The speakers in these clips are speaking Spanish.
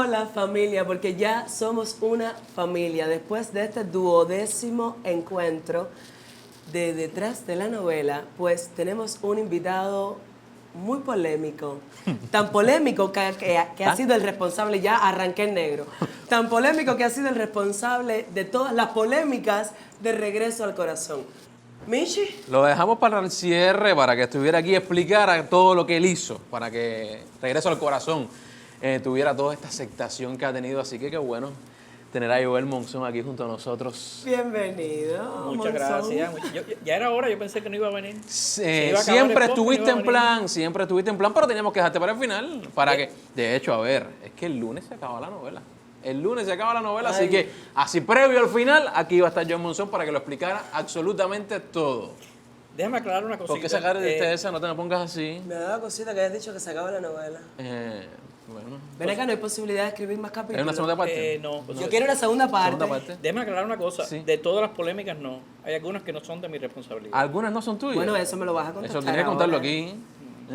Hola familia, porque ya somos una familia. Después de este 12º encuentro de Detrás de la Novela, pues tenemos un invitado muy polémico. Tan polémico que ha sido el responsable, ya arranqué en negro. Tan polémico que ha sido el responsable de todas las polémicas de Regreso al Corazón. Michi. Lo dejamos para el cierre, para que estuviera aquí y explicara todo lo que él hizo, para que Regreso al Corazón tuviera toda esta aceptación que ha tenido. Así que qué bueno tener a Joel Monzón aquí junto a nosotros. Bienvenido. Muchas Monzón. gracias. Ya era hora, yo pensé que no iba a venir. Siempre estuviste en plan, pero teníamos que dejarte para el final, para que, de hecho, a ver, es que el lunes se acaba la novela. El lunes se acaba la novela, así que, así previo al final, aquí iba a estar Joel Monzón para que lo explicara absolutamente todo. Déjame aclarar una cosita. ¿Por qué sacar de esa? No te me pongas así. Me daba cosita que hayas dicho que se acaba la novela. Bueno. Ven acá, no hay posibilidad de escribir más capítulos. ¿Hay una segunda parte? No. Yo quiero la segunda parte. Déjame aclarar una cosa. Sí. De todas las polémicas, no. Hay algunas que no son de mi responsabilidad. Algunas no son tuyas. Bueno, eso me lo vas a contestar. Eso tienes que contarlo ahora. aquí.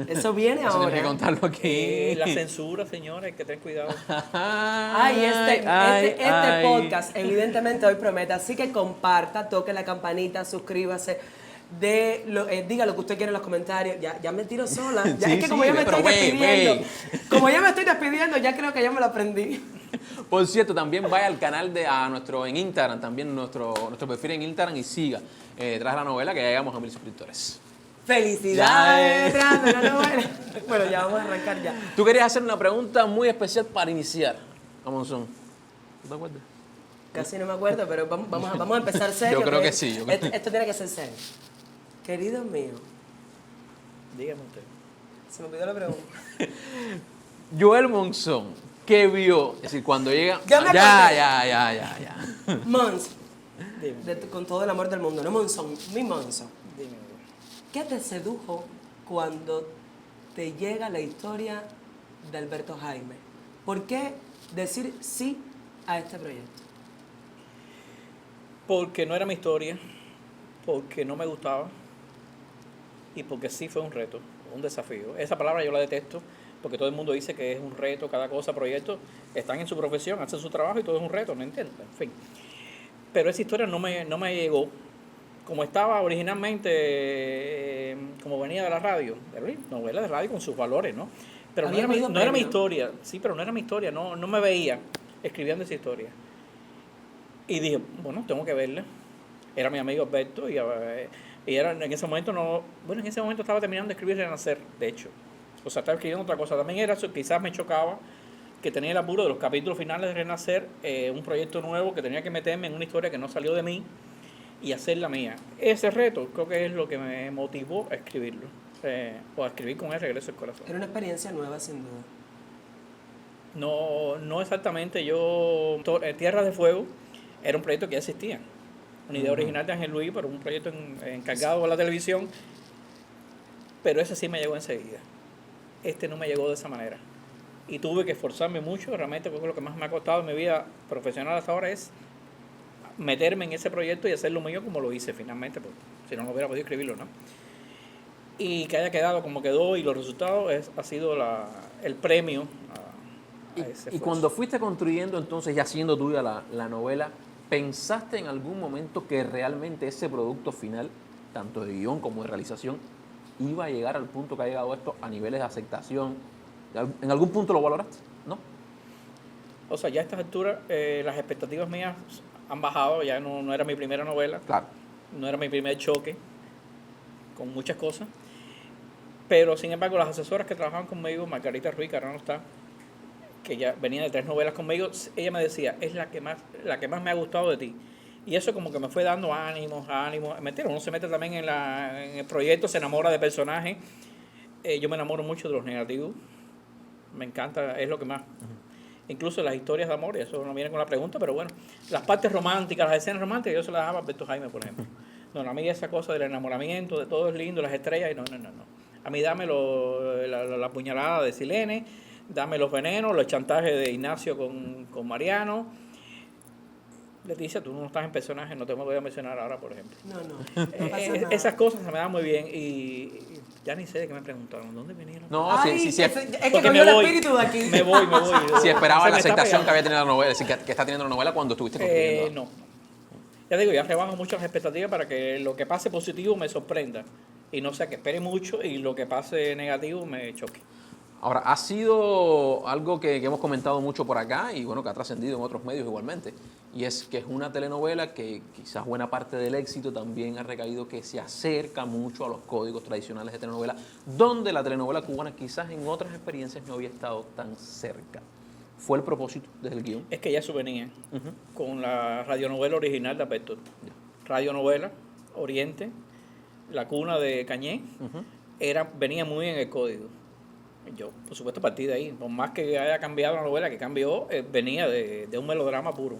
Eso viene Eso ahora. tienes que contarlo aquí. La censura, señores, hay que tener cuidado. Ay, este podcast evidentemente hoy promete, así que comparta, toque la campanita, suscríbase, diga lo que usted quiere en los comentarios. Ya me tiro sola. Ya, Sí, es que como ya me pero estoy despidiendo, wey. como ya me estoy despidiendo, ya creo que ya me lo aprendí. Por cierto, también vaya al canal en Instagram, también nuestro perfil en Instagram y siga tras la novela que ya llegamos a 1000 suscriptores. Felicidades, detrás de la novela. Bueno, ya vamos a arrancar ya. Tú querías hacer una pregunta muy especial para iniciar, Monzón. ¿Tú te acuerdas? Casi no me acuerdo, pero vamos a empezar serio. Yo creo que sí. Esto tiene que ser serio. Querido mío, Dígame usted. se me olvidó la pregunta. Joel Monzón, ¿qué vio? Es decir, cuando llega... Ya me Ya. Mons, Dime. con todo el amor del mundo, no Monzón, mi Monzón. Dime. ¿Qué te sedujo cuando te llega la historia de Alberto Jaime? ¿Por qué decir sí a este proyecto? Porque no era mi historia, porque no me gustaba y porque sí fue un reto, un desafío. Esa palabra yo la detesto porque todo el mundo dice que es un reto, cada cosa, proyecto, están en su profesión, hacen su trabajo y todo es un reto, no entiendo, en fin. Pero esa historia no me llegó como estaba originalmente, como venía de la radio, novela de radio con sus valores, ¿no? Pero no era mi historia, sí, pero no era mi historia, no me veía escribiendo esa historia. Y dije, bueno, tengo que verla. Era mi amigo Alberto y era en ese momento en ese momento estaba terminando de escribir Renacer, de hecho. O sea, estaba escribiendo otra cosa. También era eso, quizás me chocaba que tenía el apuro de los capítulos finales de Renacer, un proyecto nuevo que tenía que meterme en una historia que no salió de mí y hacerla mía. Ese reto creo que es lo que me motivó a escribirlo, o a escribir con él Regreso al Corazón. Era una experiencia nueva, sin duda. No exactamente. Tierra de Fuego era un proyecto que ya existía. Una idea original de Ángel Luis, pero un proyecto encargado por la televisión. Pero ese sí me llegó enseguida. Este no me llegó de esa manera. Y tuve que esforzarme mucho, realmente, porque lo que más me ha costado en mi vida profesional hasta ahora es meterme en ese proyecto y hacerlo mío como lo hice finalmente, porque si no hubiera podido escribirlo, ¿no? Y que haya quedado como quedó y los resultados ha sido el premio a ese esfuerzo. Y cuando fuiste construyendo entonces, ya siendo tuya la novela, ¿pensaste en algún momento que realmente ese producto final, tanto de guión como de realización, iba a llegar al punto que ha llegado esto a niveles de aceptación? ¿En algún punto lo valoraste? ¿No? O sea, ya a estas alturas las expectativas mías han bajado, ya no era mi primera novela, Claro. no era mi primer choque con muchas cosas, pero sin embargo las asesoras que trabajaban conmigo, Margarita Ruiz, que ahora no está, que ya venía de 3 novelas conmigo, ella me decía, es la que más me ha gustado de ti. Y eso como que me fue dando ánimos. Mentira, uno se mete también en el proyecto, se enamora de personajes. Yo me enamoro mucho de los negativos. Me encanta, es lo que más. Incluso las historias de amor, y eso no viene con la pregunta, pero bueno, las partes románticas, las escenas románticas, yo se las daba a Alberto Jaime, por ejemplo. No, a mí esa cosa del enamoramiento, de todo es lindo, las estrellas, no. A mí dame la puñalada de Silene, dame los venenos, los chantajes de Ignacio con Mariano. Leticia, tú no estás en personaje, no te voy a mencionar ahora, por ejemplo. No pasa nada. Esas cosas se me dan muy bien y Ya ni sé de qué me preguntaron. ¿Dónde vinieron? No, Ay, sí, es que Porque cogió el espíritu de aquí. Me voy. si esperaba Se la me está aceptación que pegando. había tenido la novela, es decir, que está teniendo la novela cuando estuviste construyendo. No. Ya digo, ya rebajo muchas expectativas para que lo que pase positivo me sorprenda. Y no sea que espere mucho y lo que pase negativo me choque. Ahora, ha sido algo que hemos comentado mucho por acá y bueno, que ha trascendido en otros medios igualmente. Y es que es una telenovela que quizás buena parte del éxito también ha recaído que se acerca mucho a los códigos tradicionales de telenovela, donde la telenovela cubana quizás en otras experiencias no había estado tan cerca. ¿Fue el propósito desde el guión? Es que ya eso venía con la radionovela original de Apertura. Radionovela, Oriente, La Cuna de Cañé, venía muy en el código. Yo, por supuesto, partí de ahí. Por más que haya cambiado la novela, que cambió, venía de un melodrama puro.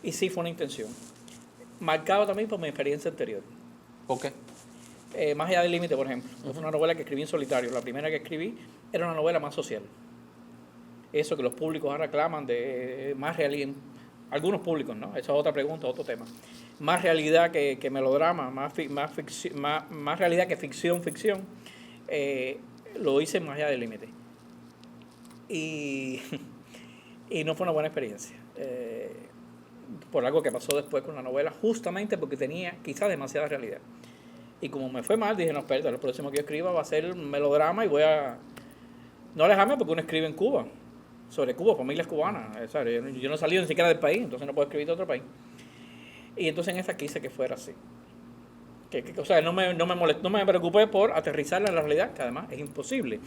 Y sí fue una intención. Marcado también por mi experiencia anterior. ¿Por qué? Más allá del límite, por ejemplo. Fue una novela que escribí en solitario. La primera que escribí era una novela más social. Eso que los públicos ahora reclaman de más realidad. Algunos públicos, ¿no? Esa es otra pregunta, otro tema. Más realidad que melodrama, más realidad que ficción. Lo hice más allá del límite. Y no fue una buena experiencia. Por algo que pasó después con la novela, justamente porque tenía quizás demasiada realidad. Y como me fue mal, dije, no, espérate, lo próximo que yo escriba va a ser melodrama y voy a no alejarme porque uno escribe en Cuba, sobre Cuba, familias cubanas. ¿Sabes? Yo no he salido ni siquiera del país, entonces no puedo escribir de otro país. Y entonces en esta quise que fuera así. O sea, no me preocupé por aterrizarla en la realidad, que además es imposible.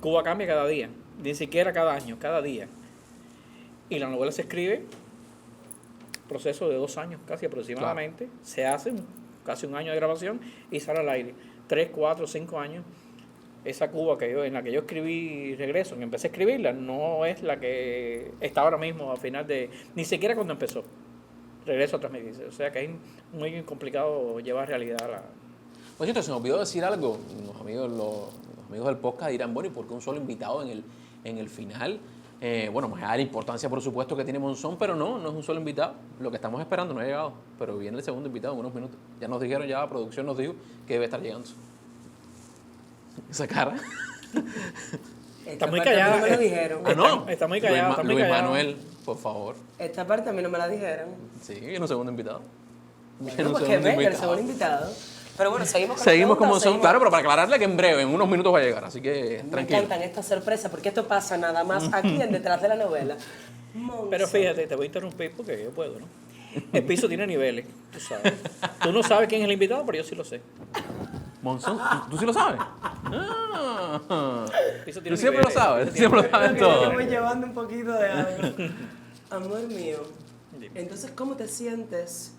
Cuba cambia cada día, ni siquiera cada año, cada día. Y la novela se escribe, proceso de 2 años casi aproximadamente, claro. Se hace casi un año de grabación y sale al aire. 3, 4, 5 años. Esa Cuba en la que yo escribí Regreso, que empecé a escribirla, no es la que está ahora mismo al final ni siquiera cuando empezó. Regreso a transmitirse. O sea que es muy complicado llevar realidad a la... Pues cierto, se me olvidó decir algo. Los amigos del podcast dirán, bueno, ¿y por qué un solo invitado en el final? Bueno, más allá de la importancia, por supuesto, que tiene Monzón, pero no es un solo invitado. Lo que estamos esperando no ha llegado, pero viene el segundo invitado en unos minutos. Ya nos dijeron, ya la producción nos dijo que debe estar llegando. Esa cara. Está muy callada. No me lo dijeron. No. Está muy callada. Luis Manuel, por favor. Esta parte a mí no me la dijeron. Sí, viene un segundo invitado. Bueno, porque venga el segundo invitado. Pero bueno, seguimos con Monzón. Claro, pero para aclararle que en breve, en unos minutos va a llegar, así que tranquilo. Me encantan estas sorpresas porque esto pasa nada más aquí en Detrás de la Novela. Monzón. Pero fíjate, te voy a interrumpir porque yo puedo, ¿no? El piso tiene niveles, tú sabes. Tú no sabes quién es el invitado, pero yo sí lo sé. Monzón, ¿tú sí lo sabes? Tú siempre lo sabes, siempre lo sabes todo. Yo voy llevando un poquito de algo. Amor mío, entonces, ¿cómo te sientes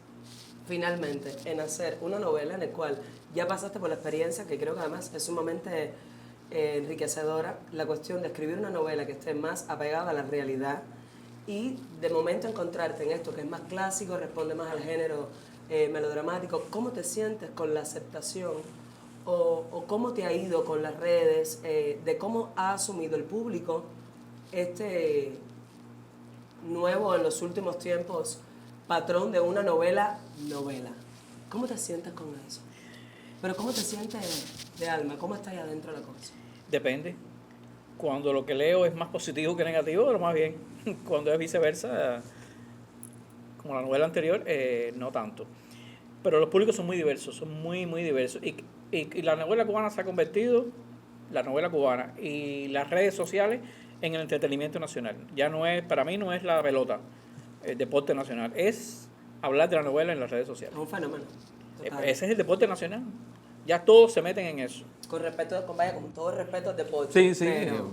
finalmente en hacer una novela en la cual ya pasaste por la experiencia, que creo que además es sumamente enriquecedora, la cuestión de escribir una novela que esté más apegada a la realidad y de momento encontrarte en esto que es más clásico, responde más al género melodramático? ¿Cómo te sientes con la aceptación o cómo te ha ido con las redes, de cómo ha asumido el público este nuevo en los últimos tiempos patrón de una novela? ¿Cómo te sientes con eso? Pero ¿cómo te sientes de alma? ¿Cómo está ahí adentro la cosa? Depende. Cuando lo que leo es más positivo que negativo, pero más bien. Cuando es viceversa, como la novela anterior, no tanto. Pero los públicos son muy diversos, son muy, muy diversos. Y la novela cubana se ha convertido, la novela cubana y las redes sociales, en el entretenimiento nacional. Ya no es, para mí no es la pelota, el deporte nacional, es hablar de la novela en las redes sociales. Es un fenómeno. Total. Ese es el deporte nacional. Ya todos se meten en eso. Con todo el respeto al deporte. Sí. Pero...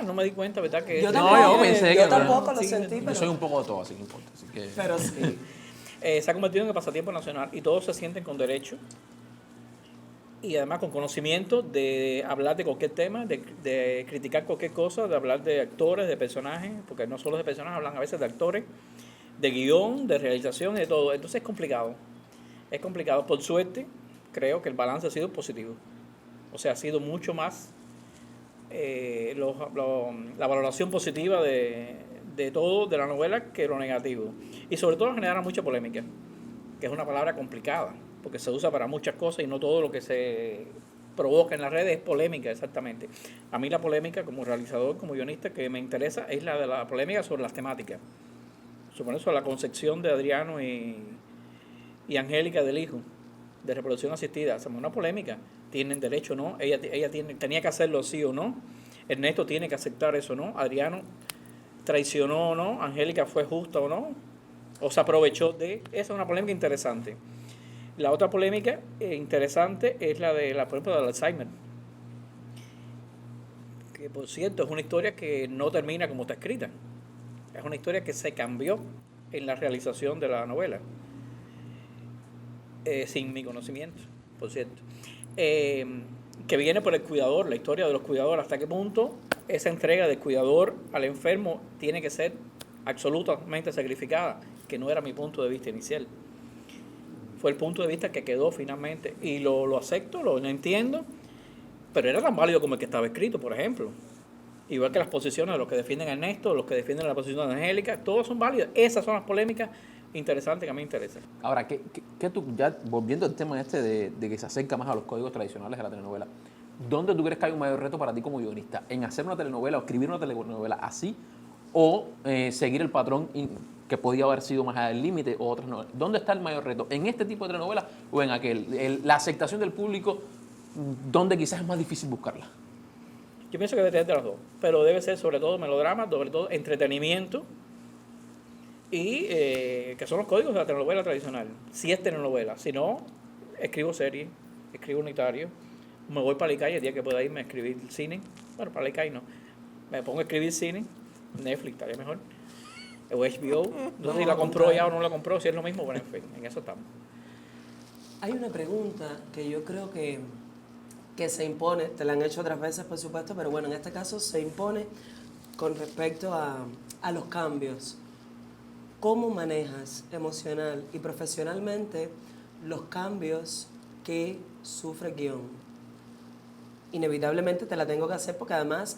no me di cuenta, ¿verdad? Que yo tampoco lo sí, sentí, pero... Yo soy un poco de todo, así que importa. Así que... Pero sí. Se ha convertido en el pasatiempo nacional y todos se sienten con derecho y además con conocimiento de hablar de cualquier tema, de criticar cualquier cosa, de hablar de actores, de personajes, porque no solo de personajes, hablan a veces de actores, de guión, de realización y de todo. Entonces es complicado. Es complicado. Por suerte, creo que el balance ha sido positivo. O sea, ha sido mucho más la valoración positiva de todo, de la novela, que lo negativo. Y sobre todo genera mucha polémica, que es una palabra complicada, porque se usa para muchas cosas y no todo lo que se provoca en las redes es polémica, exactamente. A mí la polémica como realizador, como guionista, que me interesa es la de la polémica sobre las temáticas. Sobre eso, la concepción de Adriano y Angélica del hijo, de reproducción asistida. Hacemos una polémica. ¿Tienen derecho o no? Ella tenía que hacerlo sí o no. Ernesto tiene que aceptar eso o no. Adriano traicionó o no. Angélica fue justa o no. O se aprovechó de... Esa es una polémica interesante. La otra polémica interesante es la de por ejemplo, del Alzheimer. Que por cierto es una historia que no termina como está escrita. Es una historia que se cambió en la realización de la novela. Sin mi conocimiento, por cierto. Que viene por el cuidador, la historia de los cuidadores. Hasta qué punto esa entrega del cuidador al enfermo tiene que ser absolutamente sacrificada, que no era mi punto de vista inicial. Fue el punto de vista que quedó finalmente. Y lo acepto, lo entiendo, pero era tan válido como el que estaba escrito, por ejemplo. Igual que las posiciones de los que defienden a Ernesto, los que defienden la posición de Angélica, todos son válidos. Esas son las polémicas interesantes que a mí me interesan. Ahora, ¿qué tú, ya volviendo al tema este de que se acerca más a los códigos tradicionales de la telenovela, ¿dónde tú crees que hay un mayor reto para ti como guionista? ¿En hacer una telenovela o escribir una telenovela así? ¿O seguir el patrón que podía haber sido más allá del límite o otras novelas? ¿Dónde está el mayor reto? ¿En este tipo de telenovela o en aquel? La aceptación del público, ¿dónde quizás es más difícil buscarla? Yo pienso que debe tener de las dos, pero debe ser sobre todo melodrama, sobre todo entretenimiento y que son los códigos de la telenovela tradicional. Si es telenovela, si no, escribo serie, escribo unitario, me voy para la calle el día que pueda irme a escribir cine. Bueno, para la calle no, me pongo a escribir cine, Netflix estaría mejor, o HBO, no sé si la compró ya o no la compró, si es lo mismo, bueno, en fin, en eso estamos. Hay una pregunta que yo creo que se impone, te la han hecho otras veces por supuesto, pero bueno, en este caso se impone con respecto a los cambios. ¿Cómo manejas emocional y profesionalmente los cambios que sufre el guión? Inevitablemente te la tengo que hacer porque además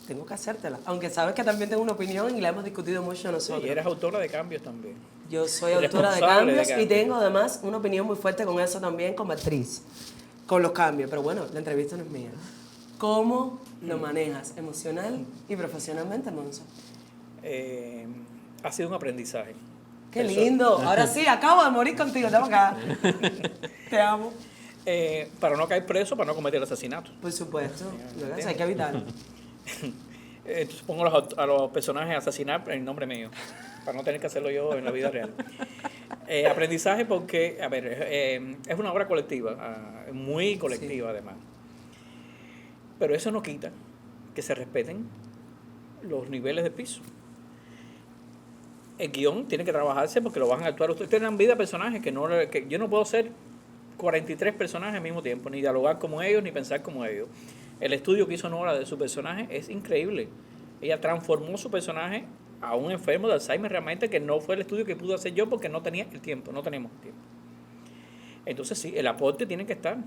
tengo que hacértela, aunque sabes que también tengo una opinión y la hemos discutido mucho nosotros. Y eres autora de cambios también. Yo soy autora de cambios y tengo además una opinión muy fuerte con eso también como actriz. Con los cambios, pero bueno, la entrevista no es mía. ¿Cómo lo manejas emocional y profesionalmente, Monzo? Ha sido un aprendizaje. ¡Qué lindo! Ahora sí, acabo de morir contigo, estamos acá. Te amo. Para no caer preso, para no cometer asesinato. Por supuesto, hay que evitarlo. Entonces pongo a los personajes a asesinar en nombre mío, para no tener que hacerlo yo en la vida real. Aprendizaje porque, a ver, es una obra colectiva, muy colectiva además. Pero eso no quita que se respeten los niveles de piso. El guión tiene que trabajarse porque lo van a actuar. Ustedes tienen vida personajes que yo no puedo ser 43 personajes al mismo tiempo, ni dialogar como ellos, ni pensar como ellos. El estudio que hizo Nora de su personaje es increíble. Ella transformó su personaje a un enfermo de Alzheimer realmente, que no fue el estudio que pude hacer yo porque no tenía el tiempo, no tenemos tiempo. Entonces sí, el aporte tiene que estar.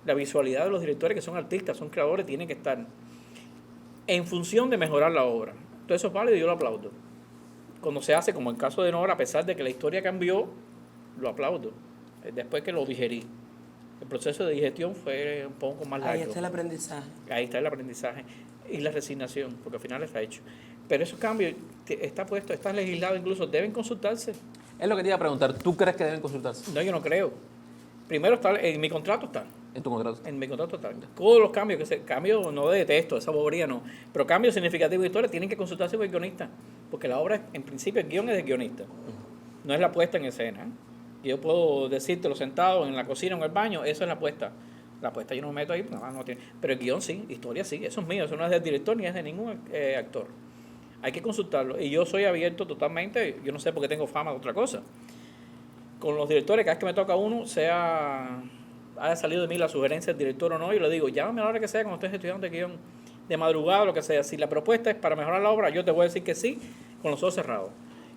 La visualidad de los directores que son artistas, son creadores, tiene que estar en función de mejorar la obra. Entonces eso es válido y yo lo aplaudo. Cuando se hace, como en el caso de Nora, a pesar de que la historia cambió, lo aplaudo. Después que lo digerí. El proceso de digestión fue un poco más largo. Ahí está el aprendizaje. Ahí está el aprendizaje y la resignación, porque al final está hecho. Pero esos cambios está puesto, está legislado incluso, deben consultarse. Es lo que te iba a preguntar, ¿tú crees que deben consultarse? No, yo no creo. Primero está, en mi contrato está. ¿En tu contrato? En mi contrato está. Todos los cambios, cambios no de texto, esa bobería no, pero cambios significativos de historia tienen que consultarse con el guionista, porque la obra, en principio, el guión es del guionista, no es la puesta en escena. Yo puedo decírtelo sentado en la cocina o en el baño, eso es la puesta. La puesta yo no me meto ahí, no tiene. Pero el guión sí, historia sí, eso es mío, eso no es del director ni es de ningún actor. Hay que consultarlo. Y yo soy abierto totalmente, yo no sé por qué tengo fama de otra cosa. Con los directores, cada vez que me toca uno, haya salido de mí la sugerencia del director o no, yo le digo, llámame a la hora que sea cuando estés estudiando el guión, de madrugada o lo que sea. Si la propuesta es para mejorar la obra, yo te voy a decir que sí, con los ojos cerrados.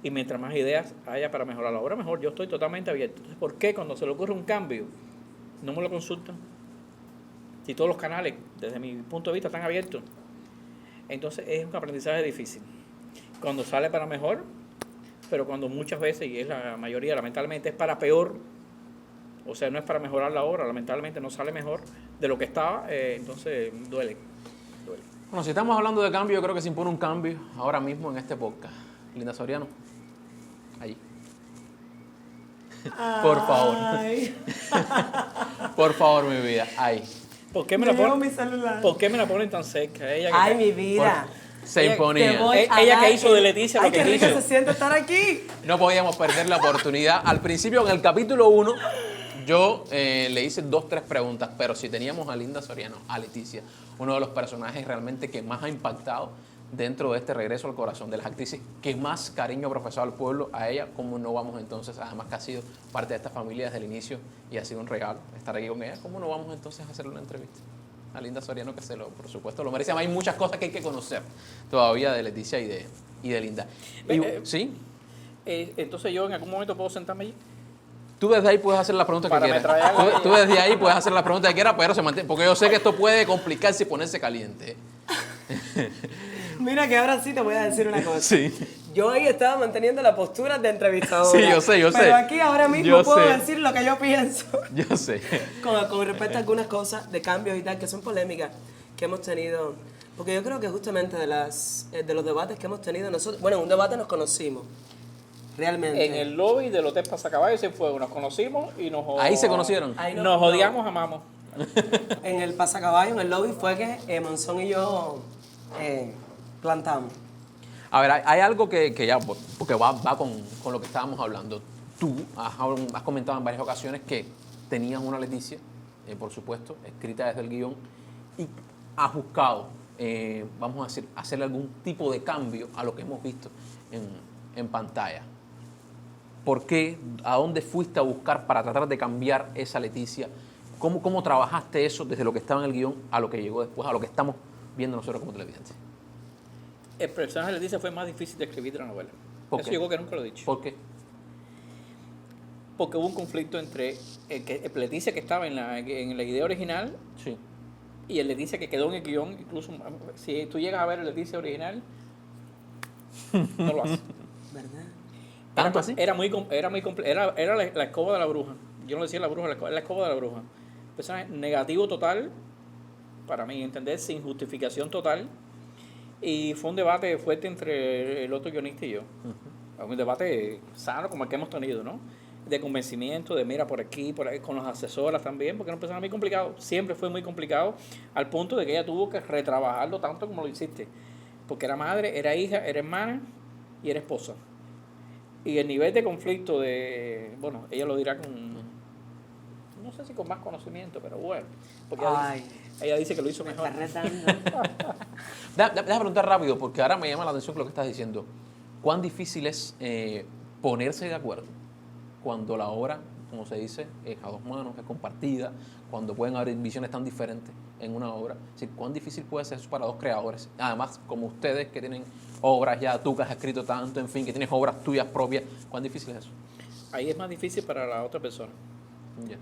Y mientras más ideas haya para mejorar la obra, mejor. Yo estoy totalmente abierto. Entonces, ¿por qué cuando se le ocurre un cambio, no me lo consultan? Si todos los canales, desde mi punto de vista, están abiertos. Entonces, es un aprendizaje difícil. Cuando sale para mejor, pero cuando muchas veces, y es la mayoría, lamentablemente, es para peor, O sea, no es para mejorar la obra, lamentablemente no sale mejor de lo que estaba, entonces duele. Bueno, si estamos hablando de cambio, yo creo que se impone un cambio ahora mismo en este podcast. Linda Soriano, allí. Por favor. Ay, Por favor, mi vida, ahí. ¿Por qué me me la llevo ponen? mi celular. ¿Por qué me la ponen tan cerca? Ella que, Ay, mi vida. Se Ella- imponía. Te voy a Ella que dar hizo de Leticia lo Ay, que qué rico quiso. se siente estar aquí. No podíamos perder la oportunidad. Al principio, en el capítulo 1, yo le hice 2, 3 preguntas, pero si teníamos a Linda Soriano, a Leticia, uno de los personajes realmente que más ha impactado dentro de este regreso al corazón de las actrices, que más cariño ha profesado al pueblo, a ella, ¿cómo no vamos entonces, además que ha sido parte de esta familia desde el inicio y ha sido un regalo estar aquí con ella, ¿cómo no vamos entonces a hacerle una entrevista a Linda Soriano, que por supuesto, lo merece? Además, hay muchas cosas que hay que conocer todavía de Leticia y de Linda. Y, ¿sí? Entonces yo en algún momento puedo sentarme allí. Tú desde ahí puedes hacer la pregunta que Para quieras. metrallar. Tú desde ahí puedes hacer la pregunta que quieras, pero se mantiene, porque yo sé que esto puede complicarse y ponerse caliente. Mira que ahora sí te voy a decir una cosa. Sí. Yo ahí estaba manteniendo la postura de entrevistadora. Sí, yo sé. Pero aquí ahora mismo Yo puedo sé. decir lo que yo pienso. Yo sé. Con respecto a algunas cosas de cambios y tal, que son polémicas que hemos tenido. Porque yo creo que justamente de los debates que hemos tenido nosotros, bueno, en un debate nos conocimos, realmente. En el lobby del Hotel Pasacaballo se fue, nos conocimos y nos Ahí se conocieron. Ahí nos odiamos, amamos. En el pasacaballo, en el lobby, fue que Monzón y yo plantamos. A ver, hay algo que ya, porque va con lo que estábamos hablando. Tú has comentado en varias ocasiones que tenías una Leticia, por supuesto, escrita desde el guión, y has buscado, vamos a decir, hacerle algún tipo de cambio a lo que hemos visto en pantalla. ¿Por qué? ¿A dónde fuiste a buscar para tratar de cambiar esa Leticia? ¿Cómo trabajaste eso desde lo que estaba en el guión a lo que llegó después, a lo que estamos viendo nosotros como televidentes? El personaje de Leticia fue más difícil de escribir de la novela. ¿Por Eso qué? yo creo que nunca lo he dicho. ¿Por qué? Porque hubo un conflicto entre el Leticia que estaba en la idea original Sí. y el Leticia que quedó en el guión. Incluso si tú llegas a ver el Leticia original, no lo hace. ¿Verdad? ¿Tanto así? Era la escoba de la bruja. Yo no decía la bruja, era la escoba de la bruja. Personaje negativo total, para mí entender, sin justificación total. Y fue un debate fuerte entre el otro guionista y yo. Un debate sano como el que hemos tenido, ¿no? De convencimiento, de mira por aquí, con las asesoras también, porque era un personaje muy complicado. Siempre fue muy complicado, al punto de que ella tuvo que retrabajarlo tanto como lo hiciste. Porque era madre, era hija, era hermana y era esposa. Y el nivel de conflicto bueno, ella lo dirá con, no sé si con más conocimiento, pero bueno, porque ella dice que lo hizo mejor. Está retando. Déjame preguntar rápido, porque ahora me llama la atención lo que estás diciendo. ¿Cuán difícil es ponerse de acuerdo cuando la obra, como se dice, es a dos manos, es compartida, cuando pueden haber visiones tan diferentes en una obra? Es decir, ¿cuán difícil puede ser eso para dos creadores? Además, como ustedes que tienen obras ya, tú que has escrito tanto, en fin, que tienes obras tuyas propias, ¿cuán difícil es eso? Ahí es más difícil para la otra persona. Ya.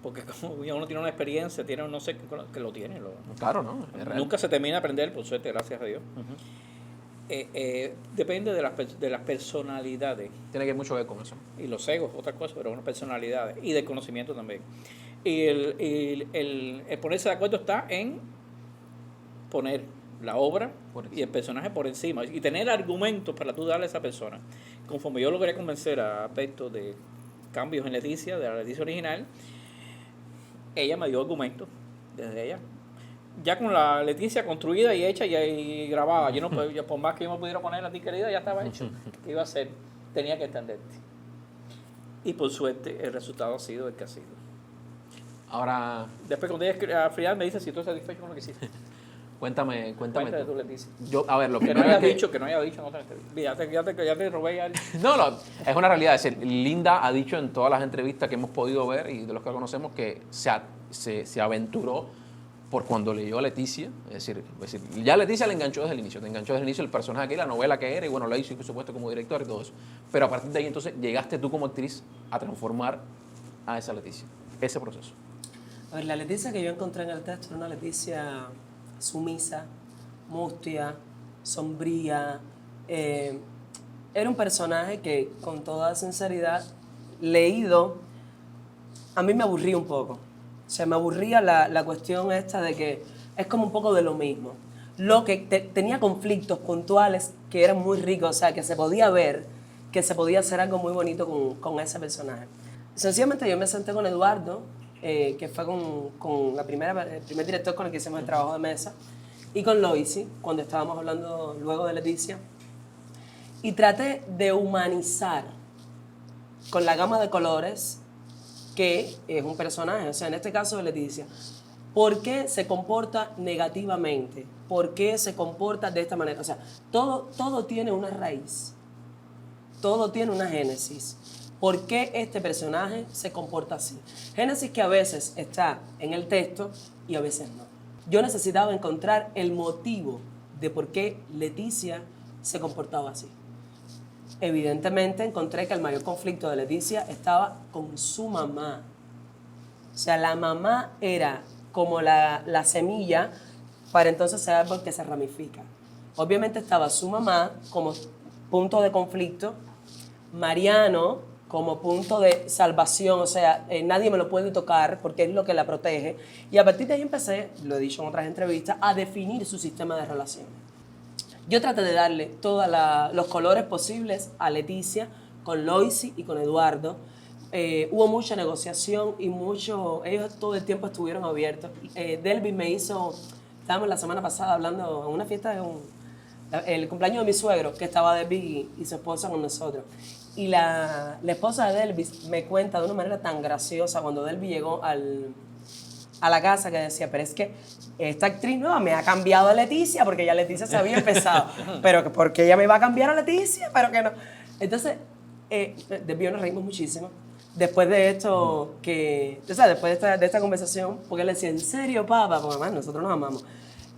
Porque como ya uno tiene una experiencia, tiene no sé que lo tiene. Claro, ¿no? Es real. Nunca se termina de aprender, por suerte, gracias a Dios. Depende de las personalidades Tiene que ver mucho que ver con eso. y los egos, otra cosa, pero unas personalidades y del conocimiento también. Y el ponerse de acuerdo está en poner la obra y el personaje por encima y tener argumentos para tú darle a esa persona. Conforme yo logré convencer a Alberto de cambios en Leticia, de la Leticia original, ella me dio argumentos desde ella. Ya con la Leticia construida y hecha y grabada, yo no por más que yo me pudiera poner a ti querida, ya estaba hecho. ¿Qué iba a hacer? Tenía que entenderte. Y por suerte el resultado ha sido el que ha sido. Ahora, Después cuando ella al final me dice si tú estás satisfecho con lo que hiciste. cuéntame Cuéntame tú. tú, Leticia. Yo, a ver, lo Que no primero haya es que... dicho, que no haya dicho en otra entrevista. Ya te robé ya. No, es una realidad. Es decir, Linda ha dicho en todas las entrevistas que hemos podido ver y de los que conocemos que se aventuró por cuando leyó a Leticia. Es decir, ya Leticia le enganchó desde el inicio. Te enganchó desde el inicio el personaje que la novela que era y bueno, la hizo, por supuesto, como director y todo eso. Pero a partir de ahí entonces llegaste tú como actriz a transformar a esa Leticia. Ese proceso. A ver, la Leticia que yo encontré en el texto era una Leticia sumisa, mustia, sombría. Era un personaje que, con toda sinceridad, leído, a mí me aburría un poco. O sea, me aburría la cuestión esta de que es como un poco de lo mismo. Lo que tenía conflictos puntuales que eran muy ricos, o sea, que se podía ver, que se podía hacer algo muy bonito con ese personaje. Sencillamente yo me senté con Eduardo, que fue con el primer director con el que hicimos el trabajo de mesa, y con Loisy, cuando estábamos hablando luego de Leticia, y traté de humanizar con la gama de colores que es un personaje, o sea, en este caso de Leticia. ¿Por qué se comporta negativamente? ¿Por qué se comporta de esta manera? O sea, todo tiene una raíz, todo tiene una génesis. ¿Por qué este personaje se comporta así? Génesis que a veces está en el texto y a veces no. Yo necesitaba encontrar el motivo de por qué Leticia se comportaba así. Evidentemente encontré que el mayor conflicto de Leticia estaba con su mamá. O sea, la mamá era como la semilla para entonces ser árbol que se ramifica. Obviamente estaba su mamá como punto de conflicto, Mariano como punto de salvación, o sea, nadie me lo puede tocar porque es lo que la protege. Y a partir de ahí empecé, lo he dicho en otras entrevistas, a definir su sistema de relaciones. Yo traté de darle todos los colores posibles a Leticia, con Loisy y con Eduardo. Hubo mucha negociación y ellos todo el tiempo estuvieron abiertos. Delby estábamos la semana pasada hablando en una fiesta el cumpleaños de mi suegro, que estaba Delby y su esposa con nosotros. Y la esposa de Delby me cuenta de una manera tan graciosa cuando Delby llegó a la casa, que decía, pero es que esta actriz nueva me ha cambiado a Leticia porque ya Leticia se había empezado. Pero ¿por qué ella me iba a cambiar a Leticia? Pero que no. Entonces, Delby nos reímos muchísimo. Después de esto, después de esta conversación, porque él decía, ¿en serio, papá? Porque además nosotros nos amamos.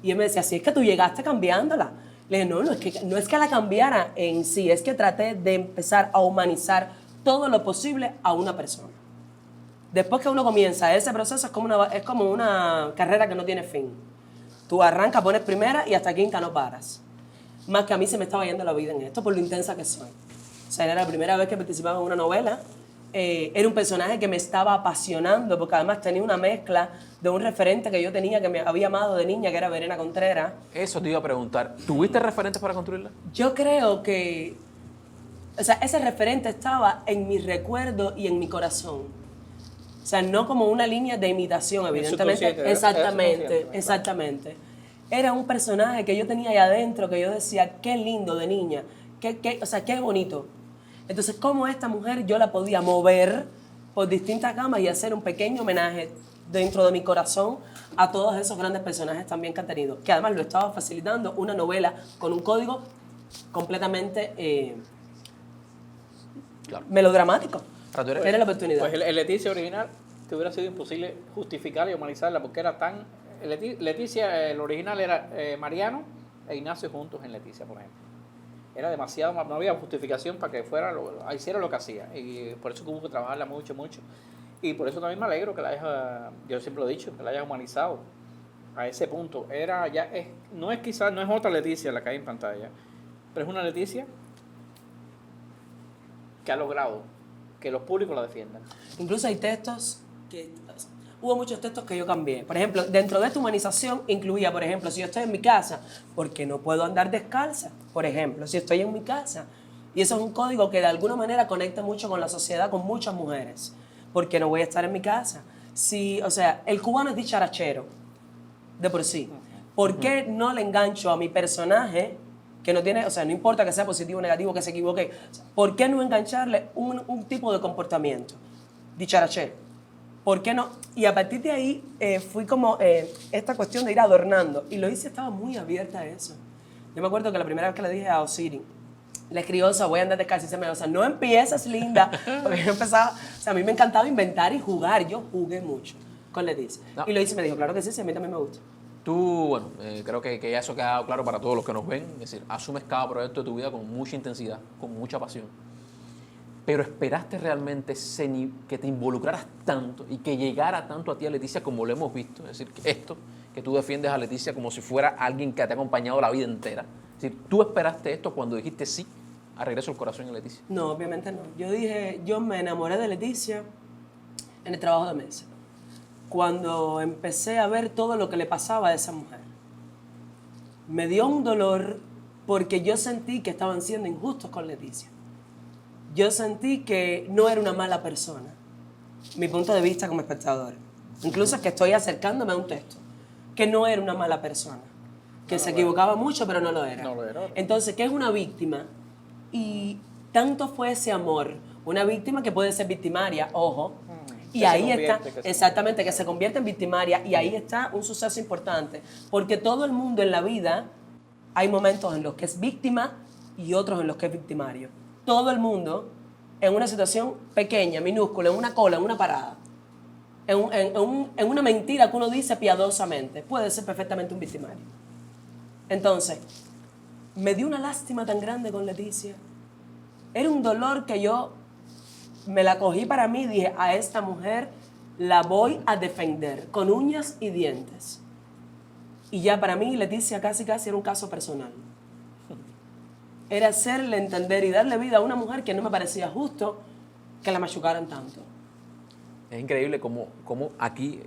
Y él me decía, sí, es que tú llegaste cambiándola. Le dije, no es que la cambiara en sí, es que traté de empezar a humanizar todo lo posible a una persona. Después que uno comienza ese proceso, es como una carrera que no tiene fin. Tú arrancas, pones primera y hasta quinta no paras. Más que a mí se me estaba yendo la vida en esto por lo intensa que soy. O sea, era la primera vez que participaba en una novela. Era un personaje que me estaba apasionando porque además tenía una mezcla de un referente que yo tenía, que me había amado de niña, que era Verena Contreras. Eso te iba a preguntar. ¿Tuviste referentes para construirla? Yo creo que, o sea, ese referente estaba en mi recuerdo y en mi corazón. O sea, no como una línea de imitación, evidentemente. Exactamente. Era un personaje que yo tenía ahí adentro, que yo decía, qué lindo de niña, o sea, qué bonito. Entonces, cómo esta mujer yo la podía mover por distintas gamas y hacer un pequeño homenaje dentro de mi corazón a todos esos grandes personajes también que han tenido. Que además lo estaba facilitando una novela con un código completamente melodramático. Era la oportunidad. Pues el Leticia original te hubiera sido imposible justificarla y humanizarla porque era tan... Leticia, el original era Mariano e Ignacio juntos en Leticia, por ejemplo. Era demasiado, no había justificación para que hiciera lo que hacía. Y por eso hubo que trabajarla mucho. Y por eso también me alegro que la haya, yo siempre lo he dicho, que la haya humanizado a ese punto. No es otra Leticia la que hay en pantalla, pero es una Leticia que ha logrado que los públicos la defiendan. Incluso hay textos hubo muchos textos que yo cambié. Por ejemplo, dentro de esta humanización incluía, por ejemplo, si yo estoy en mi casa, porque no puedo andar descalza, por ejemplo, si estoy en mi casa. Y eso es un código que de alguna manera conecta mucho con la sociedad, con muchas mujeres, porque no voy a estar en mi casa. O sea, el cubano es dicharachero, de por sí. ¿Por qué no le engancho a mi personaje, que no tiene, o sea, no importa que sea positivo o negativo, que se equivoque, ¿por qué no engancharle un tipo de comportamiento dicharachero? ¿Por qué no? Y a partir de ahí fui como esta cuestión de ir adornando. Y lo hice, estaba muy abierta a eso. Yo me acuerdo que la primera vez que le dije a Osiris, le escribí, o sea, voy a andar descalza y se me, o sea, no empieces, linda. Porque yo empezaba, o sea, a mí me encantaba inventar y jugar. Yo jugué mucho con Leticia. No. Y lo hice y me dijo, claro que sí, a mí también me gusta. Tú, bueno, creo que ya eso ha quedado claro para todos los que nos ven. Es decir, asumes cada proyecto de tu vida con mucha intensidad, con mucha pasión. Pero esperaste realmente que te involucraras tanto y que llegara tanto a ti a Leticia como lo hemos visto. Es decir, que tú defiendes a Leticia como si fuera alguien que te ha acompañado la vida entera. Es decir, ¿tú esperaste esto cuando dijiste sí a Regreso al Corazón en Leticia? No, obviamente no. Yo me enamoré de Leticia en el trabajo de mesa, cuando empecé a ver todo lo que le pasaba a esa mujer. Me dio un dolor porque yo sentí que estaban siendo injustos con Leticia. Yo sentí que no era una mala persona, mi punto de vista como espectador. Incluso que estoy acercándome a un texto, que no era una mala persona, que se equivocaba mucho, pero no lo era. No lo era. Entonces, ¿qué es una víctima? Y tanto fue ese amor, una víctima que puede ser victimaria, ojo, y ahí está, exactamente, que se convierte en victimaria, y ahí está un suceso importante, porque todo el mundo en la vida, hay momentos en los que es víctima y otros en los que es victimario. Todo el mundo en una situación pequeña, minúscula, en una cola, en una parada, en una mentira que uno dice piadosamente, puede ser perfectamente un victimario. Entonces, me dio una lástima tan grande con Leticia. Era un dolor que yo me la cogí para mí y dije, a esta mujer la voy a defender con uñas y dientes. Y ya para mí Leticia casi era un caso personal. Era hacerle entender y darle vida a una mujer que no me parecía justo que la machucaran tanto. Es increíble cómo aquí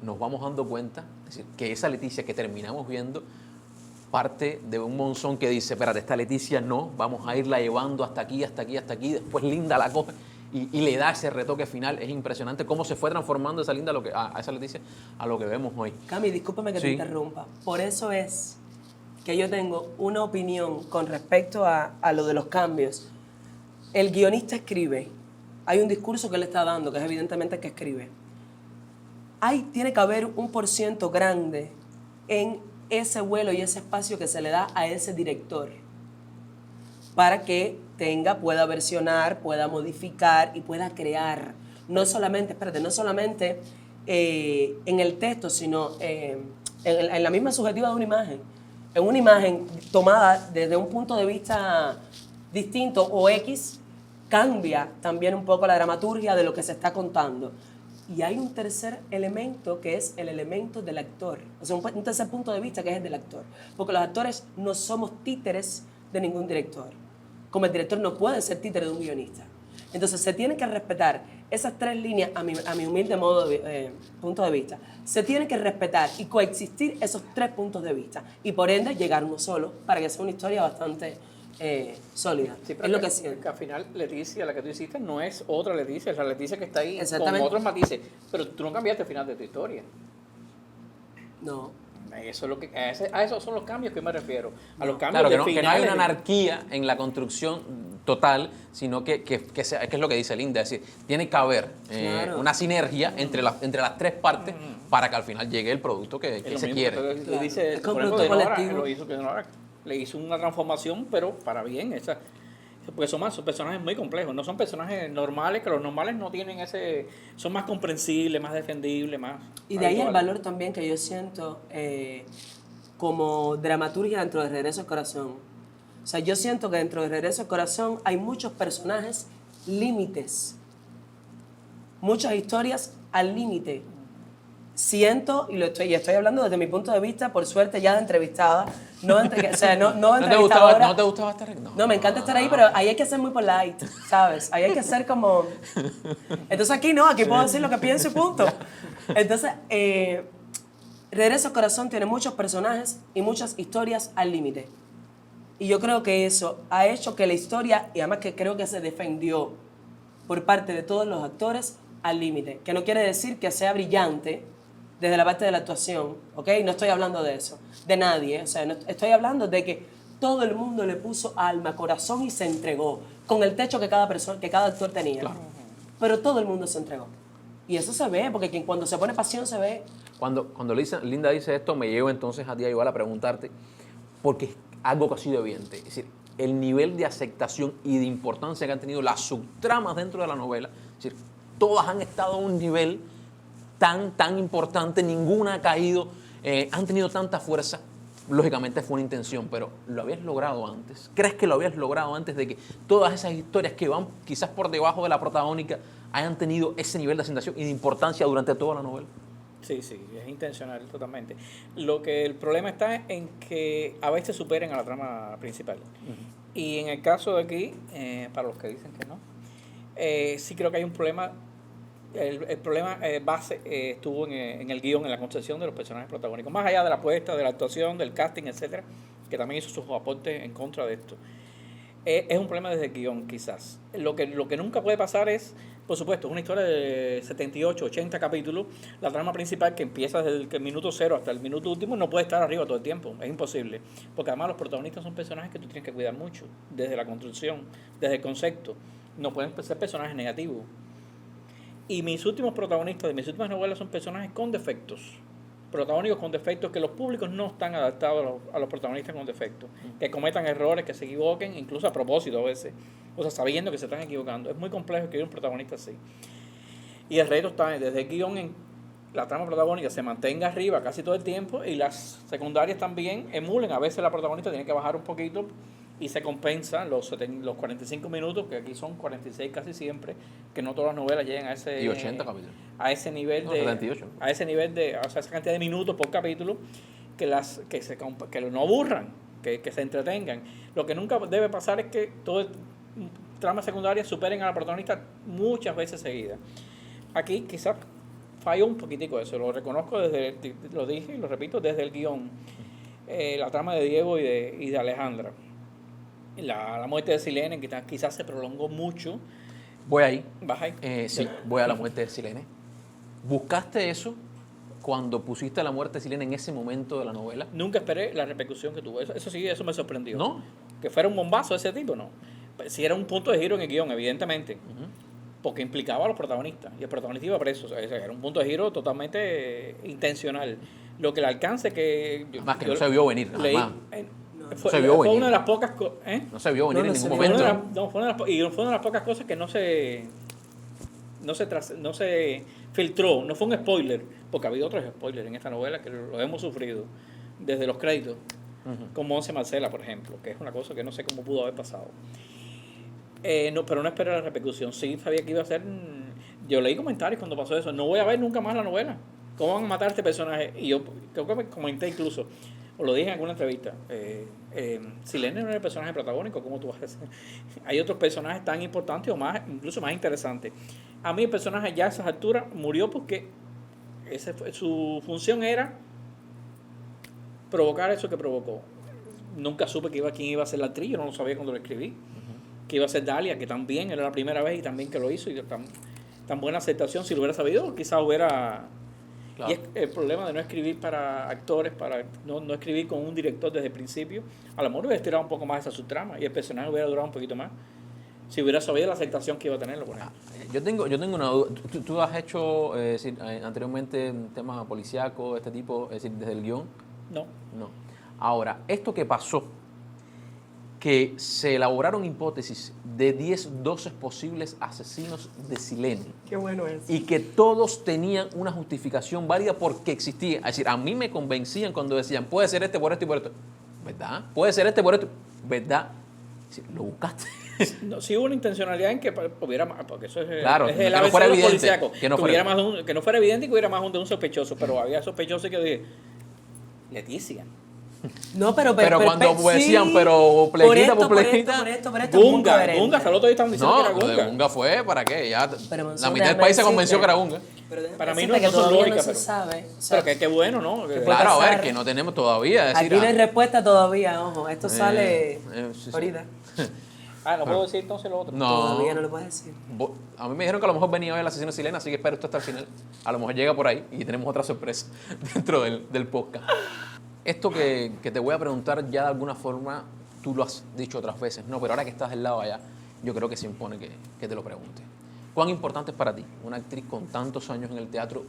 nos vamos dando cuenta, es decir, que esa Leticia que terminamos viendo parte de un monzón que dice, espérate, esta Leticia no, vamos a irla llevando hasta aquí, después Linda la coge y le da ese retoque final. Es impresionante cómo se fue transformando esa Linda a esa Leticia a lo que vemos hoy. Cami, discúlpame que te interrumpa. Por eso es que yo tengo una opinión con respecto a lo de los cambios. El guionista escribe, hay un discurso que él está dando, que es evidentemente el que escribe. Tiene que haber un % grande en ese vuelo y ese espacio que se le da a ese director para que pueda versionar, pueda modificar y pueda crear. No solamente en el texto, sino en la misma subjetiva de una imagen. En una imagen tomada desde un punto de vista distinto o X, cambia también un poco la dramaturgia de lo que se está contando. Y hay un tercer elemento que es el elemento del actor. O sea, un tercer punto de vista que es el del actor. Porque los actores no somos títeres de ningún director. Como el director no puede ser títere de un guionista. Entonces se tienen que respetar esas tres líneas, a mi humilde punto de vista. Se tienen que respetar y coexistir esos tres puntos de vista. Y por ende llegar uno solo para que sea una historia bastante sólida. Sí, es lo que siento. Que al final Leticia, la que tú hiciste, no es otra Leticia, es la Leticia que está ahí con otros matices. Pero tú no cambiaste el final de tu historia. No. Eso es lo que, a esos son los cambios que me refiero. A los cambios claro, de que no hay una anarquía en la construcción total, sino que es lo que dice Linda, es decir, tiene que haber una sinergia entre las tres partes para que al final llegue el producto que se quiere. Dice, es como un producto colectivo. Lo hizo le hizo una transformación, pero para bien. Porque son personajes muy complejos, no son personajes normales, que los normales no tienen son más comprensibles, más defendibles, más... Y de ahí el valor también que yo siento como dramaturgia dentro de Regreso al Corazón. O sea, yo siento que dentro de Regreso al Corazón hay muchos personajes límites, muchas historias al límite. Siento, y estoy hablando desde mi punto de vista, por suerte ya de entrevistada, no entrevistadora. ¿No te gustaba estar ahí? No, me encanta estar ahí, pero ahí hay que ser muy polite, ¿sabes? Ahí hay que ser como... Entonces aquí no, aquí puedo decir lo que pienso y punto. Entonces, Regreso al Corazón tiene muchos personajes y muchas historias al límite. Y yo creo que eso ha hecho que la historia, y además que creo que se defendió por parte de todos los actores al límite, que no quiere decir que sea brillante desde la parte de la actuación, ¿ok? No estoy hablando de eso, de nadie, o sea, no, estoy hablando de que todo el mundo le puso alma, corazón y se entregó con el techo que cada actor tenía. Claro. Pero todo el mundo se entregó. Y eso se ve, porque cuando se pone pasión se ve. Cuando Linda dice esto, me llevo entonces a ti igual a preguntarte, porque es algo que ha sido evidente, es decir, el nivel de aceptación y de importancia que han tenido las subtramas dentro de la novela, es decir, todas han estado a un nivel tan importante, ninguna ha caído, han tenido tanta fuerza. Lógicamente fue una intención, pero ¿lo habías logrado antes? ¿Crees que lo habías logrado antes de que todas esas historias que van quizás por debajo de la protagónica hayan tenido ese nivel de aceptación y de importancia durante toda la novela? Sí, es intencional totalmente. El problema está en que a veces superen a la trama principal. Y en el caso de aquí, para los que dicen que no, sí creo que hay un problema el problema base estuvo en el guión, en la concepción de los personajes protagónicos, más allá de la apuesta, de la actuación, del casting, etcétera, que también hizo sus aportes en contra de esto. Es un problema desde el guión, quizás. Lo que nunca puede pasar es, por supuesto, una historia de 78, 80 capítulos. La trama principal, que empieza desde el minuto 0 hasta el minuto último, no puede estar arriba todo el tiempo. Es imposible. Porque además los protagonistas son personajes que tú tienes que cuidar mucho. Desde la construcción, desde el concepto. No pueden ser personajes negativos. Y mis últimos protagonistas de mis últimas novelas son personajes con defectos. Protagónicos con defectos, que los públicos no están adaptados a los protagonistas con defectos, que cometan errores, que se equivoquen, incluso a propósito a veces, o sea, sabiendo que se están equivocando. Es muy complejo escribir un protagonista así. Y el reto está desde el guión, en la trama protagónica se mantenga arriba casi todo el tiempo, y las secundarias también emulen. A veces la protagonista tiene que bajar un poquito y se compensa los 45 minutos, que aquí son 46 casi siempre, que no todas las novelas llegan a ese... Y 80 capítulos. A ese nivel No, de... 78. A ese nivel de... O sea, esa cantidad de minutos por capítulo, que no aburran, que se entretengan. Lo que nunca debe pasar es que todo el trama secundaria superen a la protagonista muchas veces seguidas. Aquí quizás falló un poquitico eso, lo reconozco lo dije y lo repito, desde el guión. La trama de Diego y de Alejandra. La muerte de Silene, que quizás se prolongó mucho. Voy ahí. ¿Vas ahí? Sí, voy a la muerte de Silene. ¿Buscaste eso cuando pusiste la muerte de Silene en ese momento de la novela? Nunca esperé la repercusión que tuvo. Eso sí, eso me sorprendió. ¿No? Que fuera un bombazo de ese tipo, no. Sí era un punto de giro en el guión, evidentemente. Porque implicaba a los protagonistas. Y el protagonista iba preso. O sea, era un punto de giro totalmente intencional. Lo que el alcance que... Más que no se vio venir. Leí, se vio venir. Una de las pocas cosas... No se vio venir en ningún momento. Fue una de las pocas cosas que no se filtró, no fue un spoiler, porque ha habido otros spoilers en esta novela que lo hemos sufrido desde los créditos, como Once Marcela, por ejemplo, que es una cosa que no sé cómo pudo haber pasado. Pero no esperé la repercusión. Sí sabía que iba a ser... Yo leí comentarios cuando pasó eso. No voy a ver nunca más la novela. ¿Cómo van a matar a este personaje? Y yo creo que me comenté incluso, o lo dije en alguna entrevista, Silene no era el personaje protagónico, ¿cómo tú vas a decir? Hay otros personajes tan importantes o más, incluso más interesantes. A mí el personaje ya a esas alturas murió porque su función era provocar eso que provocó. Nunca supe quién iba a ser la actriz, yo no lo sabía cuando lo escribí. Que iba a ser Dalia, que también era la primera vez y también que lo hizo, y tan buena aceptación. Si lo hubiera sabido, quizás hubiera... Claro. Y es el problema de no escribir para actores, no escribir con un director desde el principio. A lo mejor hubiera estirado un poco más esa subtrama y el personaje hubiera durado un poquito más. Si hubiera sabido la aceptación que iba a tenerlo. Yo tengo una duda. ¿Tú has hecho anteriormente un tema policíaco, este tipo, es decir, desde el guión? No. Ahora, esto que pasó, que se elaboraron hipótesis de 10, 12 posibles asesinos de Silene. Qué bueno es. Y que todos tenían una justificación válida porque existía. Es decir, a mí me convencían cuando decían, puede ser este por esto y por esto. ¿Verdad? Puede ser este por esto. ¿Verdad? Lo buscaste. No, sí hubo una intencionalidad en que hubiera más, porque eso es, claro, es el que no fuera evidente. Que no fuera evidente y que hubiera más de un sospechoso, pero había sospechosos que dije, Leticia. No, pero cuando decían, sí, pero plequita por plequita. Gunga, hasta el otro día estaban diciendo que era Gunga. Gunga. De Gunga fue, ¿para qué? Ya la mitad del déjame país se convenció decirte, que era Gunga. Para mí no que son lógicas, no se pero, sabe. O sea, pero que bueno, ¿no? Claro, a ver, que no tenemos todavía. Es decir, aquí no hay respuesta todavía, ojo. Esto sale sí. ahorita. No puedo decir entonces lo otro. No. Todavía no lo puedes decir. A mí me dijeron que a lo mejor venía hoy el asesino Silene, así que espero esto hasta el final. A lo mejor llega por ahí y tenemos otra sorpresa dentro del podcast. Esto que te voy a preguntar ya de alguna forma, tú lo has dicho otras veces, no, pero ahora que estás del lado allá, yo creo que se impone que te lo pregunte. ¿Cuán importante es para ti, una actriz con tantos años en el teatro,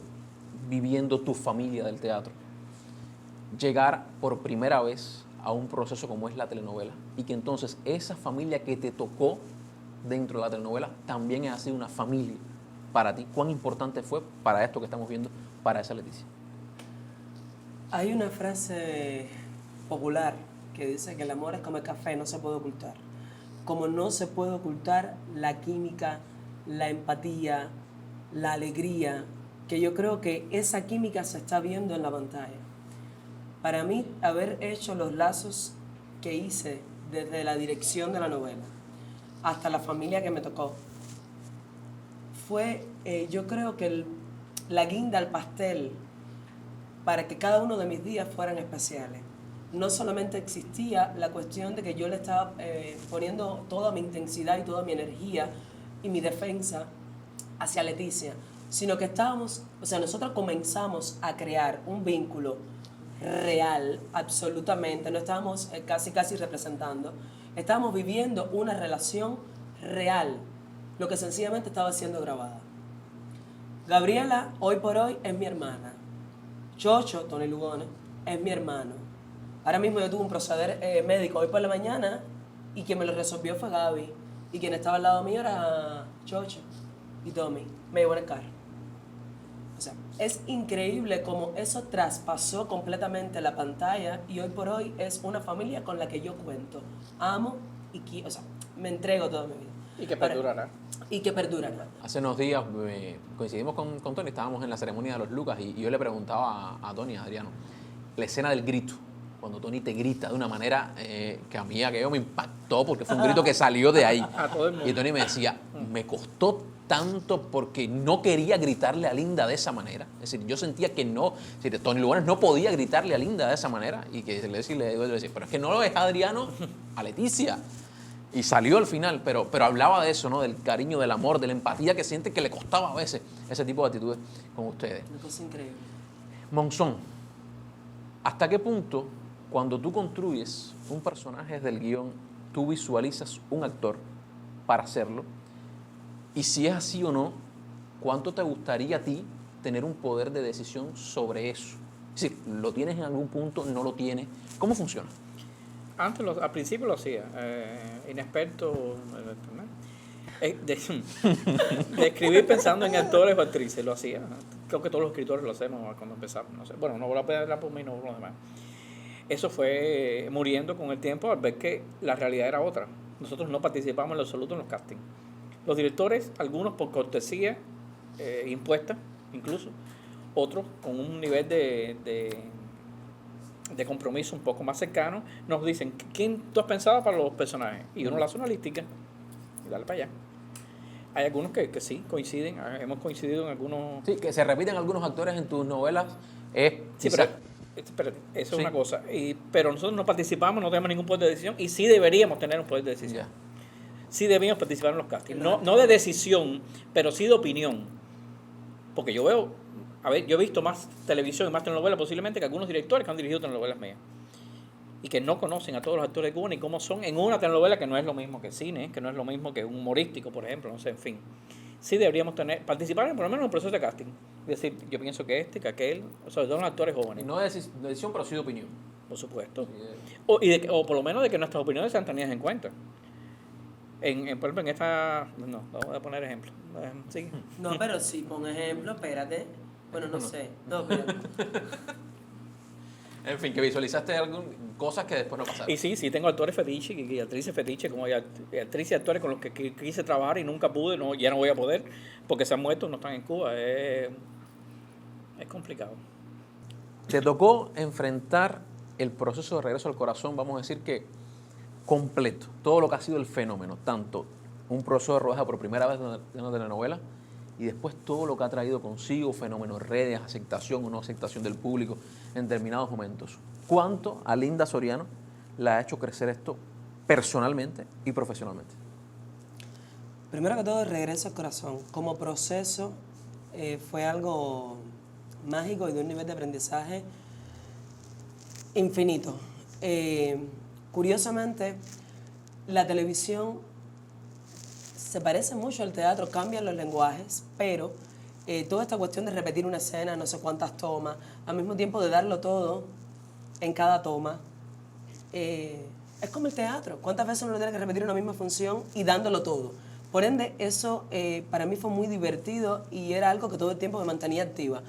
viviendo tu familia del teatro, llegar por primera vez a un proceso como es la telenovela y que entonces esa familia que te tocó dentro de la telenovela también ha sido una familia para ti? ¿Cuán importante fue para esto que estamos viendo, para esa Leticia? Hay una frase popular que dice que el amor es como el café, no se puede ocultar. Como no se puede ocultar la química, la empatía, la alegría, que yo creo que esa química se está viendo en la pantalla. Para mí, haber hecho los lazos que hice desde la dirección de la novela hasta la familia que me tocó, fue Yo creo que la guinda al pastel para que cada uno de mis días fueran especiales. No solamente existía la cuestión de que yo le estaba poniendo toda mi intensidad y toda mi energía y mi defensa hacia Leticia, sino que nosotros comenzamos a crear un vínculo real, absolutamente, no estábamos casi representando, estábamos viviendo una relación real, lo que sencillamente estaba siendo grabada. Gabriela, hoy por hoy, es mi hermana. Chocho, Tony Lugones, es mi hermano. Ahora mismo yo tuve un proceder médico hoy por la mañana y quien me lo resolvió fue Gaby. Y quien estaba al lado mío era Chocho y Tommy. Me llevó en el carro. O sea, es increíble cómo eso traspasó completamente la pantalla y hoy por hoy es una familia con la que yo cuento. Amo y me entrego toda mi vida. Y que perdurará. Y que perdurará. Hace unos días coincidimos con Tony, estábamos en la ceremonia de los Lucas y yo le preguntaba a Tony, a Adriano, la escena del grito, cuando Tony te grita de una manera que a mí aquello me impactó porque fue un grito que salió de ahí. A todo el mundo. Y Tony me decía, me costó tanto porque no quería gritarle a Linda de esa manera. Es decir, yo sentía que no, es decir, Tony Lugones no podía gritarle a Linda de esa manera y que le decía, pero es que no lo es Adriano a Leticia. Y salió al final, pero hablaba de eso, ¿no? Del cariño, del amor, de la empatía que siente que le costaba a veces ese tipo de actitudes con ustedes. Una cosa increíble. Monzón, ¿hasta qué punto, cuando tú construyes un personaje del guión, tú visualizas un actor para hacerlo? Y si es así o no, ¿cuánto te gustaría a ti tener un poder de decisión sobre eso? Es decir, ¿lo tienes en algún punto? ¿No lo tienes? ¿Cómo funciona? Antes, al principio lo hacía, inexperto, de escribir pensando en actores o actrices, lo hacía. Creo que todos los escritores lo hacemos cuando empezamos. No sé. Bueno, no voy a hablar por mí, no por los demás. Eso fue muriendo con el tiempo al ver que la realidad era otra. Nosotros no participamos en lo absoluto en los castings. Los directores, algunos por cortesía impuesta, incluso, otros con un nivel de compromiso un poco más cercano, nos dicen, ¿quién tú has pensado para los personajes? Y uno le hace una lística y dale para allá. Hay algunos que sí coinciden, hemos coincidido en algunos... Sí, que se repiten algunos actores en tus novelas. Sí, pero eso es una cosa. Pero nosotros no participamos, no tenemos ningún poder de decisión y sí deberíamos tener un poder de decisión. Sí debíamos participar en los castings. No de decisión, pero sí de opinión. Porque yo veo... yo he visto más televisión y más telenovelas posiblemente que algunos directores que han dirigido telenovelas mías. Y que no conocen a todos los actores de Cuba ni cómo son en una telenovela que no es lo mismo que cine, que no es lo mismo que un humorístico, por ejemplo, no sé, en fin. Sí deberíamos participar por lo menos en un proceso de casting. Es decir, yo pienso que que aquel, sobre todo los actores jóvenes. No de decisión, pero sí de opinión. Por supuesto. Sí, o por lo menos de que nuestras opiniones sean tenidas en cuenta. Por ejemplo, en esta... No voy a poner ejemplo. Sí. No, pero sí, pon ejemplo, espérate. Bueno, no sé. No, espérate. En fin, que visualizaste cosas que después no pasaron. Y sí, tengo actores fetiche y actrices fetiche, como hay actrices y actores con los que quise trabajar y nunca pude, ya no voy a poder, porque se han muerto, no están en Cuba. Es complicado. Te tocó enfrentar el proceso de Regreso al Corazón, vamos a decir que completo, todo lo que ha sido el fenómeno, tanto un proceso de rodaje por primera vez de una telenovela y después todo lo que ha traído consigo, fenómenos, redes, aceptación o no aceptación del público en determinados momentos. ¿Cuánto a Linda Soriano la ha hecho crecer esto personalmente y profesionalmente? Primero que todo, el Regreso al Corazón. Como proceso fue algo mágico y de un nivel de aprendizaje infinito. Curiosamente, la televisión se parece mucho al teatro, cambian los lenguajes, pero toda esta cuestión de repetir una escena, no sé cuántas tomas, al mismo tiempo de darlo todo en cada toma, es como el teatro. ¿Cuántas veces uno tiene que repetir una misma función y dándolo todo? Por ende, eso para mí fue muy divertido y era algo que todo el tiempo me mantenía activa.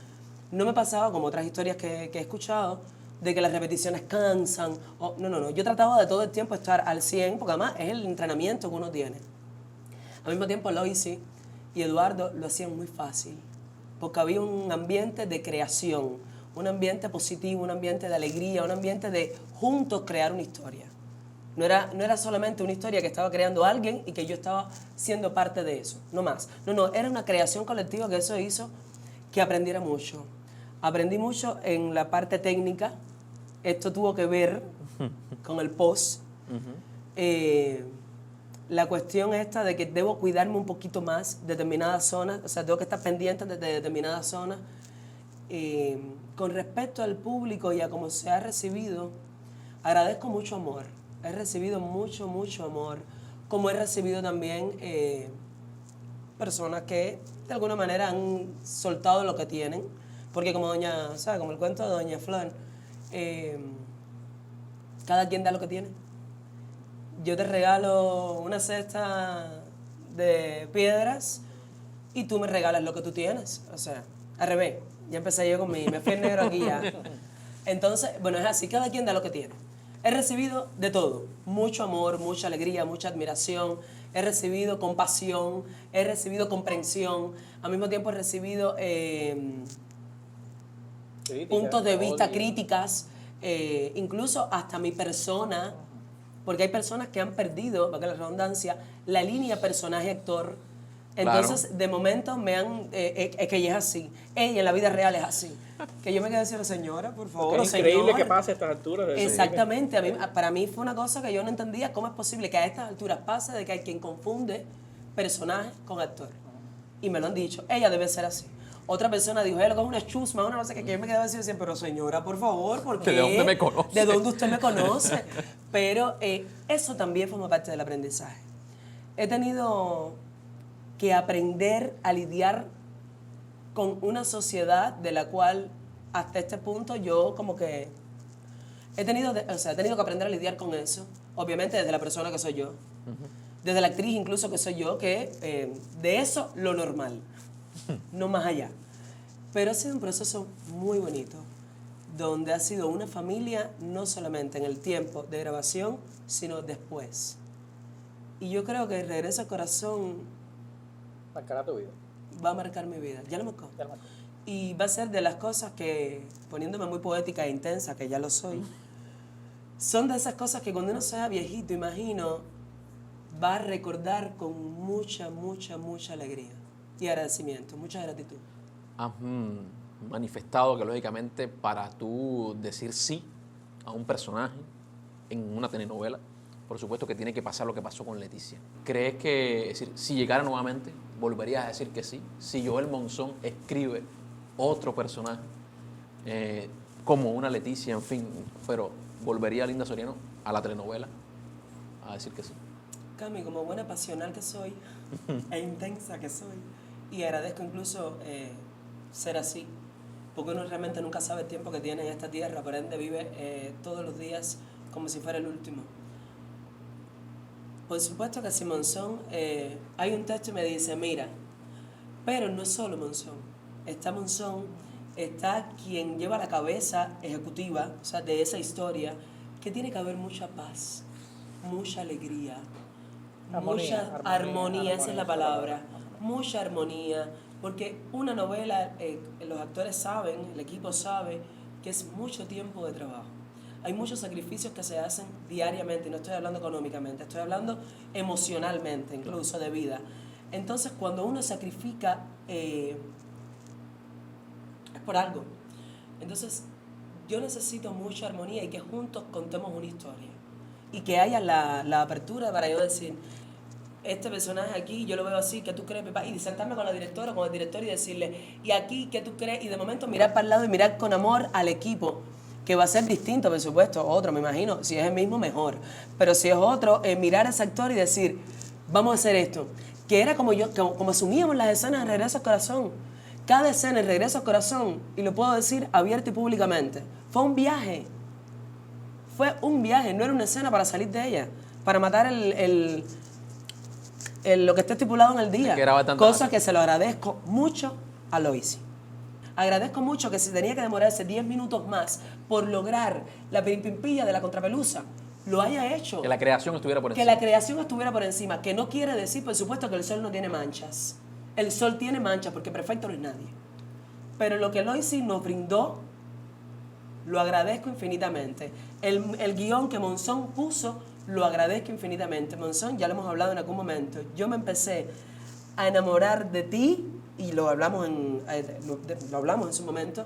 No me pasaba como otras historias que he escuchado, de que las repeticiones cansan. No. Yo trataba de todo el tiempo estar al 100, porque además es el entrenamiento que uno tiene. Al mismo tiempo, Loisy y Eduardo lo hacían muy fácil, porque había un ambiente de creación, un ambiente positivo, un ambiente de alegría, un ambiente de juntos crear una historia. No era solamente una historia que estaba creando alguien y que yo estaba siendo parte de eso, no más. No, era una creación colectiva que eso hizo que aprendiera mucho. Aprendí mucho en la parte técnica. Esto tuvo que ver con el post. La cuestión esta de que debo cuidarme un poquito más de determinadas zonas, o sea, tengo que estar pendiente de determinadas zonas. Con respecto al público y a cómo se ha recibido, agradezco mucho amor. He recibido mucho, mucho amor. Como he recibido también personas que de alguna manera han soltado lo que tienen. Porque como como el cuento de Doña Flor, cada quien da lo que tiene. Yo te regalo una cesta de piedras y tú me regalas lo que tú tienes. O sea, al revés. Ya empecé yo me fui el negro aquí ya. Entonces, bueno, es así, cada quien da lo que tiene. He recibido de todo, mucho amor, mucha alegría, mucha admiración, he recibido compasión, he recibido comprensión, al mismo tiempo he recibido puntos de vista, críticas, incluso hasta mi persona, porque hay personas que han perdido, valga la redundancia, la línea personaje-actor. Entonces, claro, de momento me han... es que ella es así. Ella en la vida real es así. Que yo me quedé diciendo, señora, por favor, es increíble que pase a estas alturas. Exactamente. Para mí fue una cosa que yo no entendía. ¿Cómo es posible que a estas alturas pase de que hay quien confunde personaje con actor? Y me lo han dicho. Ella debe ser así. Otra persona dijo, lo que es una chusma, una no sé qué. Que yo me quedé diciendo, pero señora, por favor, ¿por qué? ¿De dónde me conoce? ¿De dónde usted me conoce? Pero eso también forma parte del aprendizaje. He tenido que aprender a lidiar con una sociedad de la cual hasta este punto yo como que he tenido que aprender a lidiar con eso, obviamente desde la persona que soy yo, desde la actriz incluso que soy yo, que de eso lo normal, no más allá. Pero ha sido un proceso muy bonito, donde ha sido una familia no solamente en el tiempo de grabación, sino después. Y yo creo que el Regreso al Corazón marcará tu vida. Va a marcar mi vida. Ya lo marcó. Y va a ser de las cosas que, poniéndome muy poética e intensa, que ya lo soy, son de esas cosas que cuando uno sea viejito, imagino, va a recordar con mucha, mucha, mucha alegría y agradecimiento, mucha gratitud. Has manifestado que, lógicamente, para tú decir sí a un personaje en una telenovela, por supuesto que tiene que pasar lo que pasó con Leticia. ¿Crees que, es decir, si llegara nuevamente, volverías a decir que sí? Si Joel Monzón escribe otro personaje, como una Leticia, en fin, pero ¿volvería Linda Soriano a la telenovela a decir que sí? Cami, como buena pasional que soy, e intensa que soy, y agradezco incluso ser así, porque uno realmente nunca sabe el tiempo que tiene en esta tierra, por ende vive todos los días como si fuera el último. Por supuesto que si Monzón, hay un texto y me dice, mira, pero no es solo Monzón, está Monzón, está quien lleva la cabeza ejecutiva, o sea, de esa historia, que tiene que haber mucha paz, mucha alegría, mucha armonía, esa es la palabra, mucha armonía, porque una novela, los actores saben, el equipo sabe, que es mucho tiempo de trabajo. Hay muchos sacrificios que se hacen diariamente, y no estoy hablando económicamente, estoy hablando emocionalmente, incluso de vida. Entonces, cuando uno sacrifica, es por algo. Entonces, yo necesito mucha armonía y que juntos contemos una historia. Y que haya la apertura para yo decir, este personaje aquí, yo lo veo así, ¿qué tú crees, papá? Y sentarme con la directora, con el director y decirle, y aquí, ¿qué tú crees? Y de momento mirar para el lado y mirar con amor al equipo, que va a ser distinto, por supuesto, otro, me imagino. Si es el mismo, mejor. Pero si es otro, mirar a ese actor y decir, vamos a hacer esto. Que era como asumíamos las escenas en Regreso al Corazón. Cada escena en Regreso al Corazón, y lo puedo decir abierto y públicamente, fue un viaje. Fue un viaje, no era una escena para salir de ella, para matar lo que está estipulado en el día. Cosa que se lo agradezco mucho a Loisi. Agradezco mucho que si tenía que demorarse 10 minutos más por lograr la pimpimpilla de la contrapelusa, lo haya hecho. Que la creación estuviera por encima. Que la creación estuviera por encima. Que no quiere decir, por supuesto, que el sol no tiene manchas. El sol tiene manchas porque perfecto no es nadie. Pero lo que Loisi nos brindó, lo agradezco infinitamente. El guión que Monzón puso, lo agradezco infinitamente. Monzón, ya lo hemos hablado en algún momento, yo me empecé a enamorar de ti, y lo hablamos en su momento,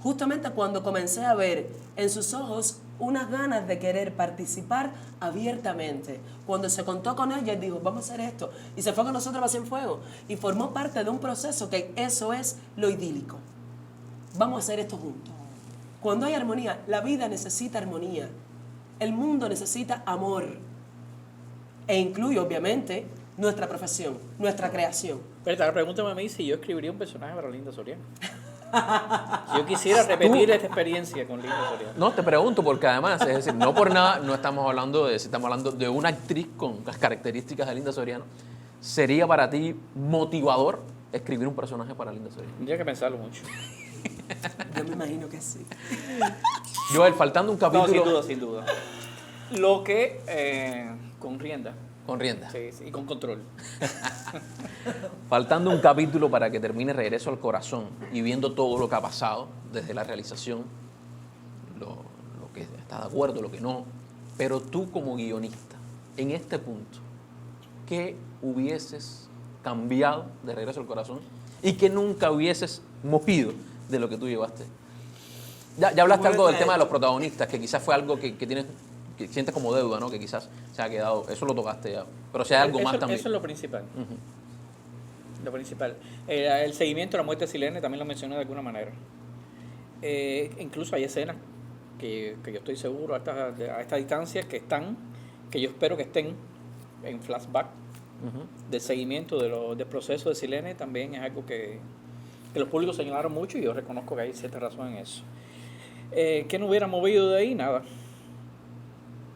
justamente cuando comencé a ver en sus ojos unas ganas de querer participar abiertamente. Cuando se contó con ella, él dijo, vamos a hacer esto. Y se fue con nosotros a Pasión Fuego. Y formó parte de un proceso que eso es lo idílico. Vamos a hacer esto juntos. Cuando hay armonía, la vida necesita armonía. El mundo necesita amor. E incluye, obviamente, nuestra profesión, nuestra creación. Pero pregúntame a mí si yo escribiría un personaje para Linda Soriano. Si yo quisiera repetir esta experiencia con Linda Soriano. No, te pregunto porque además, es decir, no por nada, no estamos hablando de, estamos hablando de una actriz con las características de Linda Soriano. ¿Sería para ti motivador escribir un personaje para Linda Soriano? Tendría que pensarlo mucho. Yo me imagino que sí. Joel, faltando un capítulo... No, sin duda. Lo que con rienda. Con rienda. Sí, y con control. Faltando un capítulo para que termine Regreso al Corazón y viendo todo lo que ha pasado desde la realización, lo que está de acuerdo, lo que no, pero tú como guionista, en este punto, ¿qué hubieses cambiado de Regreso al Corazón y que nunca hubieses movido de lo que tú llevaste? Ya hablaste algo del tema de los protagonistas, que quizás fue algo que tienes, que sientes como deuda, ¿no? Que quizás se ha quedado, eso lo tocaste ya, pero si hay algo más también. Eso es lo principal. Lo principal. El seguimiento de la muerte de Silene también lo mencioné de alguna manera. Incluso hay escenas que yo estoy seguro a esta distancia que yo espero que estén en flashback del seguimiento del proceso de Silene. También es algo que los públicos señalaron mucho y yo reconozco que hay cierta razón en eso. ¿Qué no hubiera movido de ahí? Nada.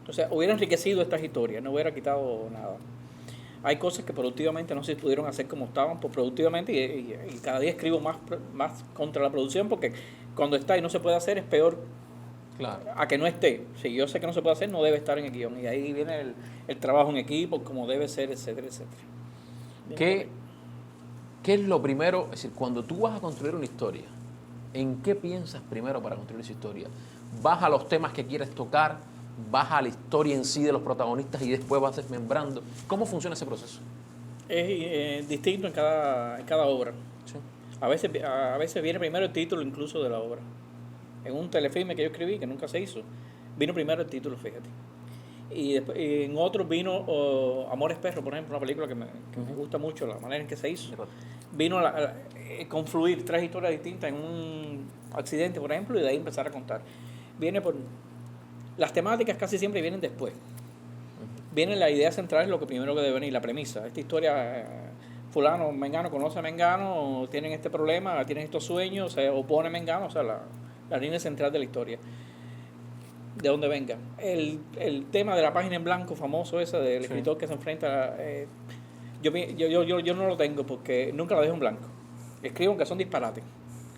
O sea, hubiera enriquecido estas historias, no hubiera quitado nada. Hay cosas que productivamente no se pudieron hacer como estaban, pues productivamente, y cada día escribo más contra la producción, porque cuando está y no se puede hacer es peor a que no esté. Si yo sé que no se puede hacer, no debe estar en el guión. Y ahí viene el trabajo en equipo, como debe ser, etcétera, etcétera. ¿Qué es lo primero? Es decir, cuando tú vas a construir una historia, ¿en qué piensas primero para construir esa historia? ¿Vas a los temas que quieres tocar? ¿Vas a la historia en sí de los protagonistas y después vas desmembrando? ¿Cómo funciona ese proceso? Es distinto en cada obra. Sí. A veces viene primero el título incluso de la obra. En un telefilme que yo escribí, que nunca se hizo, vino primero el título, fíjate. Y después, en otros vino Amores Perros, por ejemplo, una película que me gusta mucho, la manera en que se hizo. Vino confluir 3 historias distintas en un accidente, por ejemplo, y de ahí empezar a contar. Viene por... Las temáticas casi siempre vienen después. Viene la idea central, es lo que primero que debe venir, la premisa. Esta historia, fulano, mengano, conoce a mengano, tienen este problema, tienen estos sueños, se opone a mengano, o sea, la línea central de la historia. De dónde venga. El tema de la página en blanco famoso ese del escritor que se enfrenta yo no lo tengo porque nunca lo dejo en blanco. Escribo que son disparates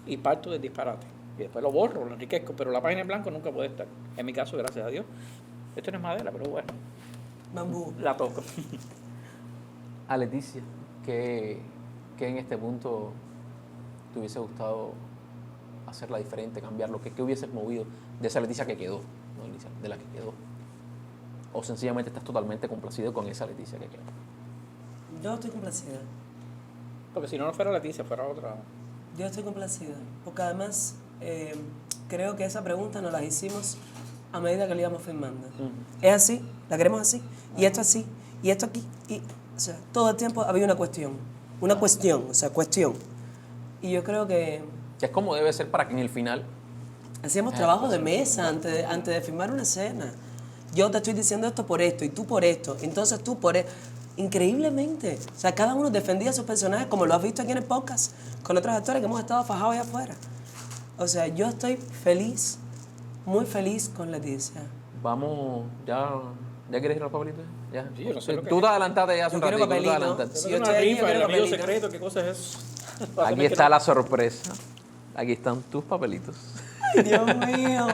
y parto del disparate y después lo borro, lo enriquezco, pero la página en blanco nunca puede estar. En mi caso, gracias a Dios. Esto no es madera, pero bueno. Bambú. La toco. A Leticia, ¿qué en este punto te hubiese gustado hacerla diferente, cambiarlo? ¿Qué hubieses movido de esa Leticia que quedó? No, de la que quedó. ¿O sencillamente estás totalmente complacido con esa Leticia que quedó? Yo estoy complacida. Porque si no fuera Leticia, fuera otra. Yo estoy complacida. Porque además creo que esa pregunta nos la hicimos a medida que la íbamos filmando. ¿Es así? ¿La queremos así? Y esto así. Y esto aquí. Y, o sea, todo el tiempo había una cuestión. Cuestión. Y yo creo que es como debe ser para que en el final... Hacíamos trabajo de mesa antes de filmar una escena. Yo te estoy diciendo esto por esto y tú por esto. Entonces tú por esto. Increíblemente. O sea, cada uno defendía a sus personajes como lo has visto aquí en el podcast con otros actores que hemos estado fajados allá afuera. O sea, yo estoy feliz, muy feliz con Leticia. Vamos, ¿ya quieres ir al papelito? ¿Ya? Sí, yo no sé lo que tú te adelantaste ya hace un Yo quiero ratito. papelito. Si yo una estoy aquí, rifa, yo el quiero amigo papelito. secreto, ¿qué cosa es eso? Aquí está la sorpresa. Aquí están tus papelitos. Ay, Dios mío.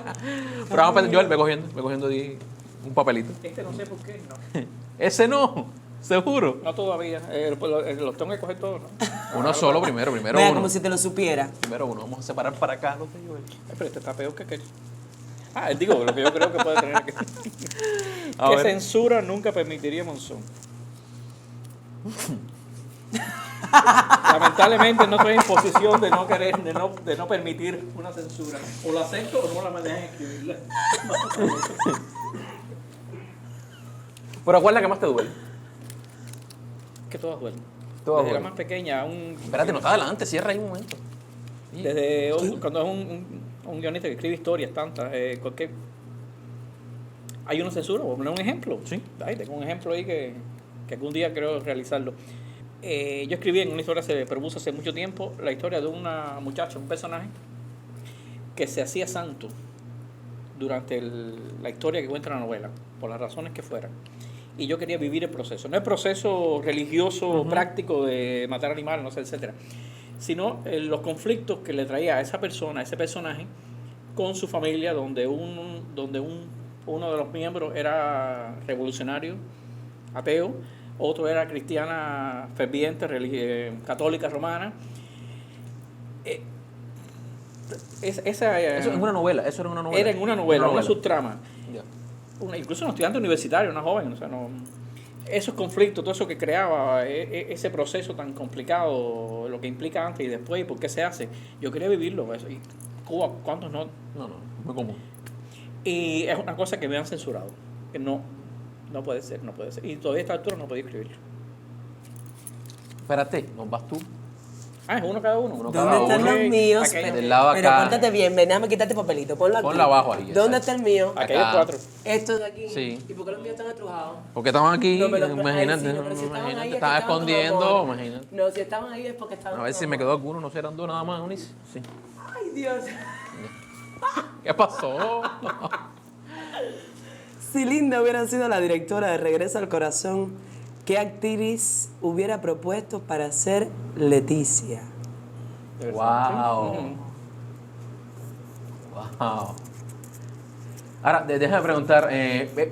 Pero vamos a pedir, Joel, ve cogiendo un papelito. Este no sé por qué, no. Ese no, seguro. No todavía. Los tengo que coger todos, ¿no? Uno solo primero Vea, uno. como si te lo supiera. Primero uno. Vamos a separar para acá los de Joel. Pero este está peor que aquel. Digo, lo que yo creo que puede tener que... A ¿Qué ver. censura nunca permitiría Monzón? Lamentablemente no estoy en posición de no querer, de no permitir una censura. O la acepto o no la me dejan escribirla. Pero ¿cuál es la que más te duele? Que todas duelen. Todas Desde la duelen. más pequeña a un... Espérate, no está adelante, cierra ahí un momento. Sí. Cuando es un guionista que escribe historias tantas, cualquier... Hay una censura, voy a poner un ejemplo. Sí. Ahí tengo un ejemplo ahí que algún día creo realizarlo. Yo escribí en una historia, se propuso hace mucho tiempo, la historia de una muchacha, un personaje, que se hacía santo durante la historia que cuenta la novela, por las razones que fueran. Y yo quería vivir el proceso, no el proceso religioso, práctico de matar animales, no sé, etcétera, sino los conflictos que le traía a esa persona, a ese personaje, con su familia, donde uno de los miembros era revolucionario, ateo, otro era cristiana ferviente, católica romana. Eso en una novela, eso era una novela. Era en una novela, una subtrama. Ya. Incluso un estudiante universitario, una joven, o sea, no, esos conflictos, todo eso que creaba, ese proceso tan complicado, lo que implica antes y después, y por qué se hace, yo quería vivirlo. Eso. Y Cuba, ¿cuántos no? No, muy común. Y es una cosa que me han censurado, que no puede ser. Y todavía a esta altura no podía escribirlo. Espérate, ¿nos vas tú? Es uno cada uno. Uno ¿Dónde cada están uno. los míos? Aquello- Del lado Pero acá. pórtate bien, ven, déjame quitarte papelito, ponlo aquí. Ponlo abajo ahí, ¿Dónde exacto. está el mío? Aquellos Acá. 4. Estos de aquí. Sí. ¿Y por qué los míos están estrujados? Porque estaban aquí, No, pero- imagínate, ahí sí, no, pero si estaban ahí imagínate, es que estaban estaban con escondiendo, amor. imagínate. No, si estaban ahí es porque estaban A ver con si me amor. quedó alguno, no serán dos nada más, Eunice. Sí. Ay, Dios. ¿Qué pasó? Si Linda hubiera sido la directora de Regreso al Corazón, ¿qué actriz hubiera propuesto para ser Leticia? Wow. Wow. Ahora, déjame preguntar,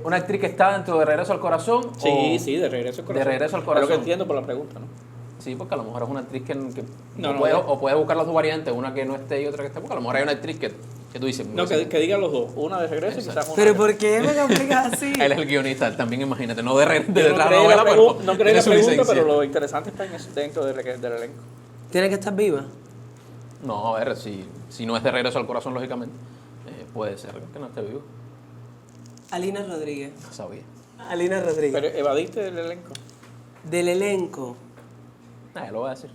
¿una actriz que está dentro de Regreso al Corazón? Sí, de Regreso al Corazón. De Regreso al Es Corazón. lo que entiendo por la pregunta, ¿no? Sí, porque a lo mejor es una actriz que No, puede, no. o puede buscar las dos variantes, una que no esté y otra que esté, porque a lo mejor hay una actriz que tú dices. No, que digan los dos. Una de Regreso y quizás una ¿Pero de- por qué me complicas así? Él es el guionista, él también imagínate, no de Yo detrás de la creí novela, pero no creí tiene la su pregunta, licencia. pero lo interesante está dentro del elenco. ¿Tiene que estar viva? No, a ver, si no es de Regreso al Corazón, lógicamente, puede ser que no esté vivo. Alina Rodríguez. No sabía. Alina Rodríguez. Pero evadiste del elenco. Del elenco. Ya lo voy a decir.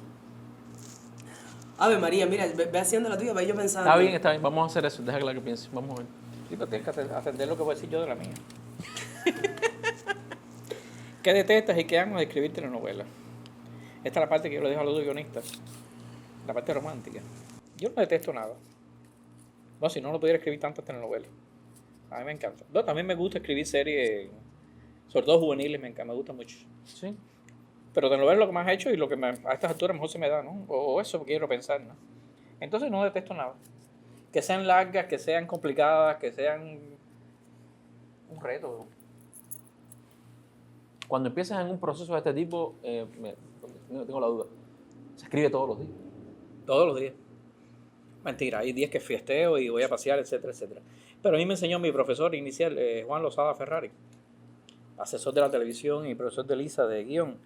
Ave María, mira, ve haciendo la tuya, ve yo pensando. Está bien, vamos a hacer eso, deja que la que piense, vamos a ver. Sí, pero tienes que atender lo que voy a decir yo de la mía. ¿Qué detestas y qué amas de escribir telenovelas? Esta es la parte que yo le dejo a los dos guionistas. La parte romántica. Yo no detesto nada. No, si no, no pudiera escribir tantas telenovelas. A mí me encanta. No, también me gusta escribir series, sobre todo juveniles, me gusta mucho. Sí. Pero telenovelas es lo que más he hecho y lo que a estas alturas mejor se me da, ¿no? O eso quiero pensar, ¿no? Entonces no detesto nada. Que sean largas, que sean complicadas, que sean un reto. Cuando empiezas en un proceso de este tipo, tengo la duda, se escribe todos los días. Todos los días. Mentira, hay días que fiesteo y voy a pasear, etcétera, etcétera. Pero a mí me enseñó mi profesor inicial, Juan Lozada Ferrari, asesor de la televisión y profesor de Lisa de guión,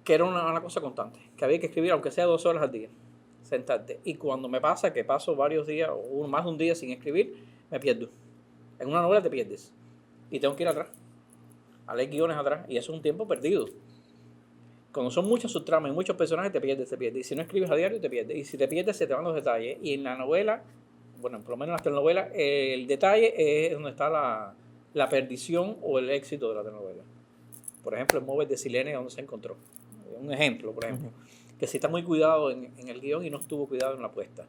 que era una cosa constante, que había que escribir aunque sea 2 horas al día, sentarte. Y cuando me pasa que paso varios días o más de un día sin escribir, me pierdo. En una novela te pierdes y tengo que ir atrás, a leer guiones atrás, y eso es un tiempo perdido. Cuando son muchas subtramas y muchos personajes, te pierdes. Y si no escribes a diario, te pierdes. Y si te pierdes, se te van los detalles. Y en la novela, bueno, por lo menos en las telenovelas, el detalle es donde está la perdición o el éxito de la telenovela. Por ejemplo, el móvil de Silene, donde se encontró. Un ejemplo, por ejemplo. Que si está muy cuidado en el guión y no estuvo cuidado en la puesta.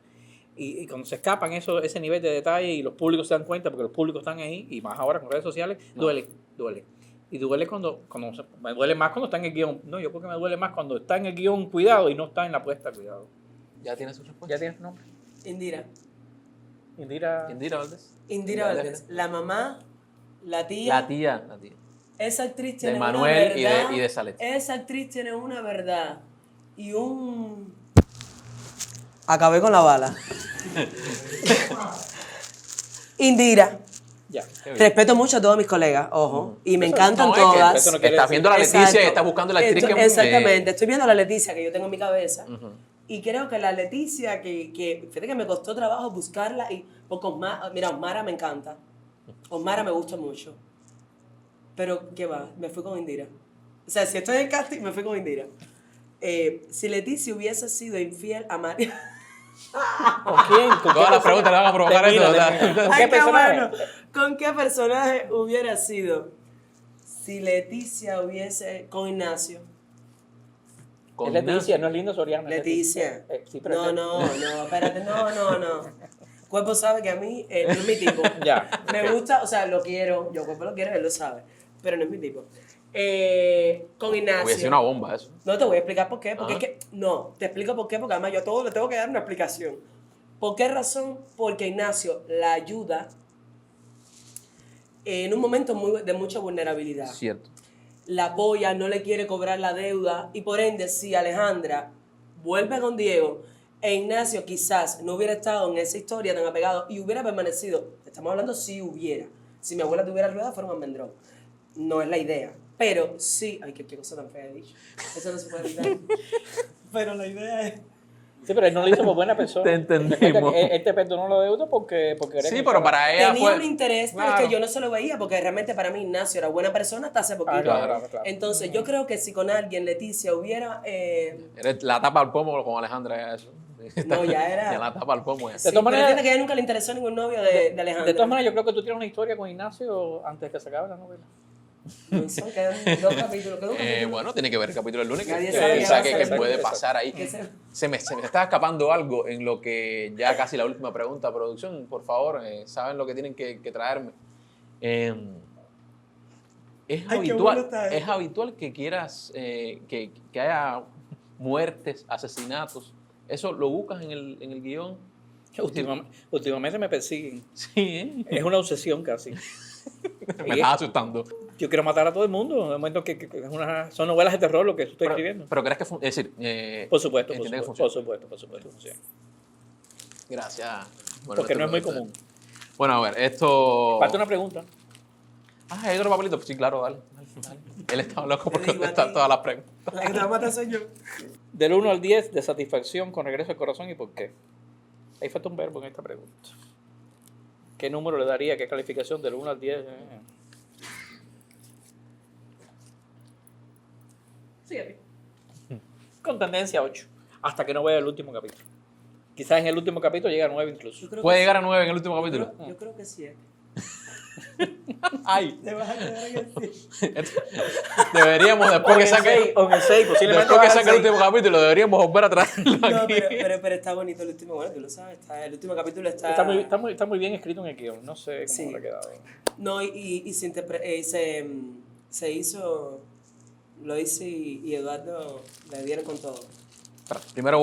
Y cuando se escapan ese nivel de detalle y los públicos se dan cuenta, porque los públicos están ahí, y más ahora con redes sociales, duele. Y duele me duele más cuando está en el guión. No, yo creo que me duele más cuando está en el guión cuidado y no está en la puesta cuidado. ¿Ya tienes su respuesta? ¿Ya tienes nombre? Indira. Indira. Indira Valdés. Indira Valdés. La mamá, la tía. La tía. Esa actriz tiene Manuel una verdad. y de Saletti. Esa actriz tiene una verdad. Y un... Acabé con la bala. Indira. Ya. Respeto mucho a todos mis colegas, ojo, y me encantan No, es que todas. eso no quiere Estás viendo a la Leticia Exacto. y estás buscando la actriz que... Exactamente, estoy viendo a la Leticia que yo tengo en mi cabeza. Y creo que la Leticia, fíjate que me costó trabajo buscarla, porque Osmara me encanta. Osmara me gusta mucho. Pero, ¿qué va? Me fui con Indira. O sea, si estoy en casting, me fui con Indira. Si Leticia hubiese sido infiel a María... ¿Con quién? ¿Con Todas las preguntas le van a provocar Termina, esto, ¿verdad? termina. ¿Con Ay, qué personaje? bueno. ¿Con qué personaje hubiera sido si Leticia hubiese... con Ignacio? Es Leticia, no es Linda Soriano. es Leticia. Sí, pero No, espérate, no. Cuerpo sabe que a mí no es mi tipo. Ya, Me gusta, o sea, lo quiero, yo Cuerpo lo quiero, él lo sabe, pero no es mi tipo. Con Ignacio. Hubiese sido una bomba eso. No te voy a explicar por qué, porque Ajá. es que, no, te explico por qué, porque además yo a todo le tengo que dar una explicación. ¿Por qué razón? Porque Ignacio la ayuda en un momento de mucha vulnerabilidad. Cierto. La apoya, no le quiere cobrar la deuda y por ende si Alejandra vuelve con Diego e Ignacio quizás no hubiera estado en esa historia tan apegado y hubiera permanecido, estamos hablando si hubiera, si mi abuela tuviera rueda fuera un almendrón, no es la idea, pero sí, ay qué cosa tan fea he dicho, eso no se puede evitar, pero la idea es... Sí, pero él no lo hizo por buena persona. Te entendimos. Recuerda que él te perdonó la deuda porque quería Sí, que pero para ella Tenía fue... un interés, pero es Claro. que yo no se lo veía, porque realmente para mí Ignacio era buena persona hasta hace poquito. claro. Entonces yo creo que si con alguien Leticia hubiera... Eres la tapa al pomo con Alejandra, ya eso. No, ya era- Ya la tapa al pomo. Ya. Sí, todas pero maneras- fíjate que a ella nunca le interesó ningún novio de Alejandra. De todas maneras, yo creo que tú tienes una historia con Ignacio antes de que se acabe la novela. Son, quedan 2 capítulos. Quedan un capítulo. Bueno, tiene que ver el capítulo del lunes. Nadie Que, sabe que qué sabe va a qué pasar. puede pasar ahí. Que se- Se me está escapando algo en lo que ya casi la última pregunta, producción, por favor, saben lo que tienen que traerme. Es Ay, qué habitual, bueno está esto. es habitual que quieras que haya muertes, asesinatos. ¿Eso lo buscas en el guión? Últimamente me persiguen. Sí, Es una obsesión casi. me estás asustando. Yo quiero matar a todo el mundo. En el momento que son novelas de terror lo que estoy escribiendo. Pero crees que es decir, Por supuesto, entiendes que por funciona. supuesto. Funciona. Gracias. Porque no es muy común. Bueno, a ver, esto... Falta una pregunta. Ah, hay otro papelito. Sí, claro, dale. Él estaba loco por Te digo a contestar ti. todas las preguntas. La que te va a matar soy yo. Del 1 al 10 de satisfacción con regreso al corazón y por qué. Ahí falta un verbo en esta pregunta. ¿Qué número le daría? ¿Qué calificación del 1 al 10? Síguete. Con tendencia a 8. Hasta que no vea el último capítulo. Quizás en el último capítulo llegue a 9 incluso. Yo creo ¿Puede que llegar a 9 en el último capítulo? Yo creo que 7. Ay, Te vas a quedar en el 7. deberíamos, después que saque, O en el 6, posiblemente. después que baje al saque el 6. último capítulo, deberíamos volver a traerlo No, aquí. pero está bonito el último. Bueno, tú lo sabes. El último capítulo está... Está muy bien escrito en el guión. No sé cómo Sí. le ha quedado. No, y se hizo... Lo hice y Eduardo le dieron con todo. Pero primero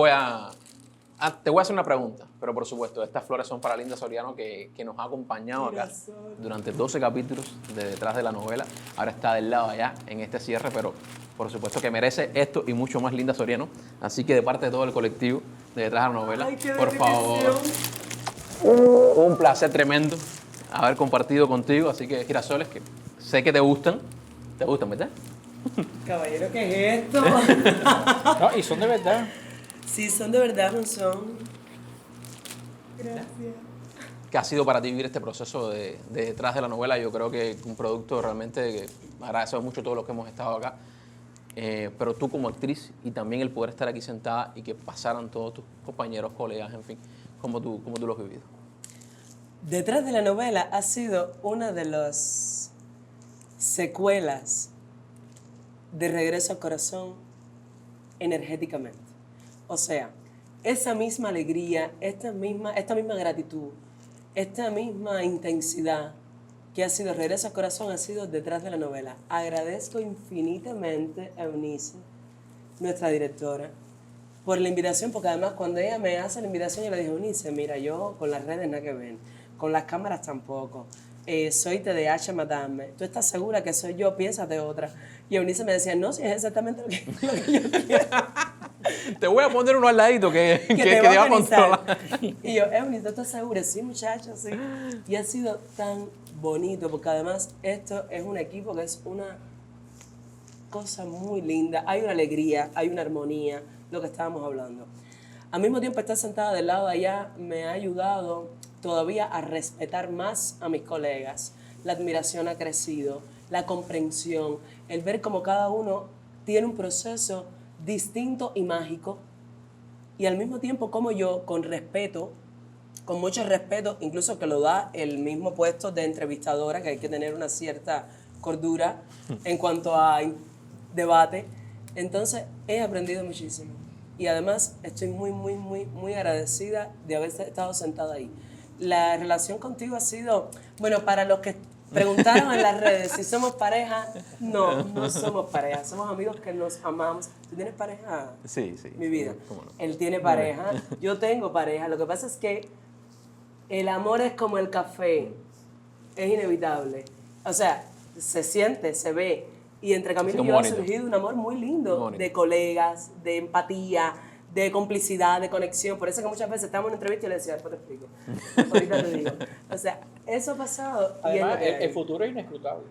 te voy a hacer una pregunta, pero por supuesto, estas flores son para Linda Soriano que nos ha acompañado acá Girasol. durante 12 capítulos de detrás de la novela. Ahora está del lado allá en este cierre, pero por supuesto que merece esto y mucho más Linda Soriano. Así que de parte de todo el colectivo de detrás de la novela, Ay, qué por favor, definición. un placer tremendo haber compartido contigo. Así que girasoles que sé que te gustan, ¿verdad? Caballero, ¿qué es esto? No, y son de verdad. Sí, son de verdad, no son. Gracias. ¿Qué ha sido para ti vivir este proceso de detrás de la novela? Yo creo que un producto realmente que agradecemos mucho a todos los que hemos estado acá. Pero tú como actriz y también el poder estar aquí sentada y que pasaran todos tus compañeros, colegas, en fin, ¿cómo tú lo has vivido? Detrás de la novela ha sido una de las secuelas de Regreso al Corazón energéticamente. O sea, esa misma alegría, esta misma gratitud, esta misma intensidad que ha sido Regreso al Corazón ha sido detrás de la novela. Agradezco infinitamente a Eunice, nuestra directora, por la invitación, porque además cuando ella me hace la invitación, yo le dije, Eunice, mira, yo con las redes nada que ver, con las cámaras tampoco, soy TDAH, madame, ¿tú estás segura que soy yo? Piénsate otra. Y Eunice me decía, no, si es exactamente lo que yo quiero. Te voy a poner uno al ladito que te te va a organizar. controlar. Y yo, Evelyn, ¿tú estás segura? Sí, muchachos, sí. Y ha sido tan bonito, porque además esto es un equipo que es una cosa muy linda. Hay una alegría, hay una armonía, lo que estábamos hablando. Al mismo tiempo, estar sentada del lado de allá me ha ayudado todavía a respetar más a mis colegas. La admiración ha crecido, la comprensión, el ver cómo cada uno tiene un proceso distinto y mágico, y al mismo tiempo como yo, con respeto, con mucho respeto, incluso que lo da el mismo puesto de entrevistadora, que hay que tener una cierta cordura en cuanto a debate. Entonces he aprendido muchísimo y además estoy muy agradecida de haber estado sentada ahí. La relación contigo ha sido, bueno, para los que preguntaron en las redes si somos pareja, no somos pareja, somos amigos que nos amamos. ¿Tú tienes pareja? Sí, sí. Mi vida. ¿Cómo no? Él tiene pareja, yo tengo pareja. Lo que pasa es que el amor es como el café, es inevitable. O sea, se siente, se ve. Y entre Camilo y yo ha surgido un amor muy lindo, de colegas, de empatía, de complicidad, de conexión. Por eso que muchas veces estamos en una entrevista y le decía, después te explico. Ahorita te digo. O sea, eso ha pasado. Además, el futuro es inescrutable.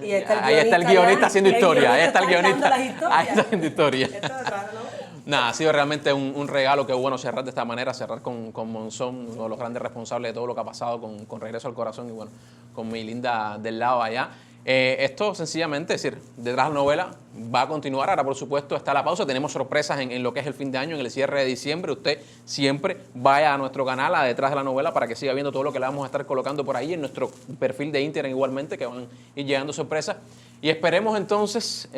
Y está Ahí está el guionista haciendo historia. Ahí está el guionista. Ahí está haciendo historia. Esto es raro, ¿no? Nada, ha sido realmente un regalo. Qué bueno cerrar de esta manera, cerrar con Monzón, uno de los grandes responsables de todo lo que ha pasado con Regreso al Corazón y bueno, con mi linda del lado allá. Esto sencillamente, es decir, detrás de la novela va a continuar. Ahora, por supuesto, está la pausa. Tenemos sorpresas en lo que es el fin de año, en el cierre de diciembre. Usted siempre vaya a nuestro canal, a Detrás de la Novela, para que siga viendo todo lo que le vamos a estar colocando por ahí en nuestro perfil de Instagram igualmente, que van a ir llegando sorpresas. Y esperemos entonces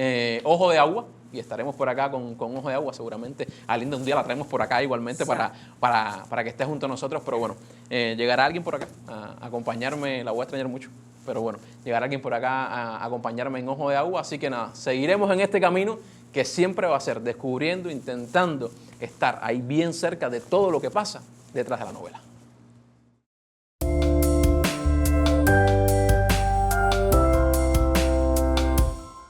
Ojo de Agua. Y estaremos por acá con Ojo de Agua seguramente. A Linda un día la traemos por acá igualmente para que esté junto a nosotros. Pero bueno, llegará alguien por acá a acompañarme. La voy a extrañar mucho. Pero bueno, llegará alguien por acá a acompañarme en Ojo de Agua. Así que nada, seguiremos en este camino que siempre va a ser descubriendo, intentando estar ahí bien cerca de todo lo que pasa detrás de la novela.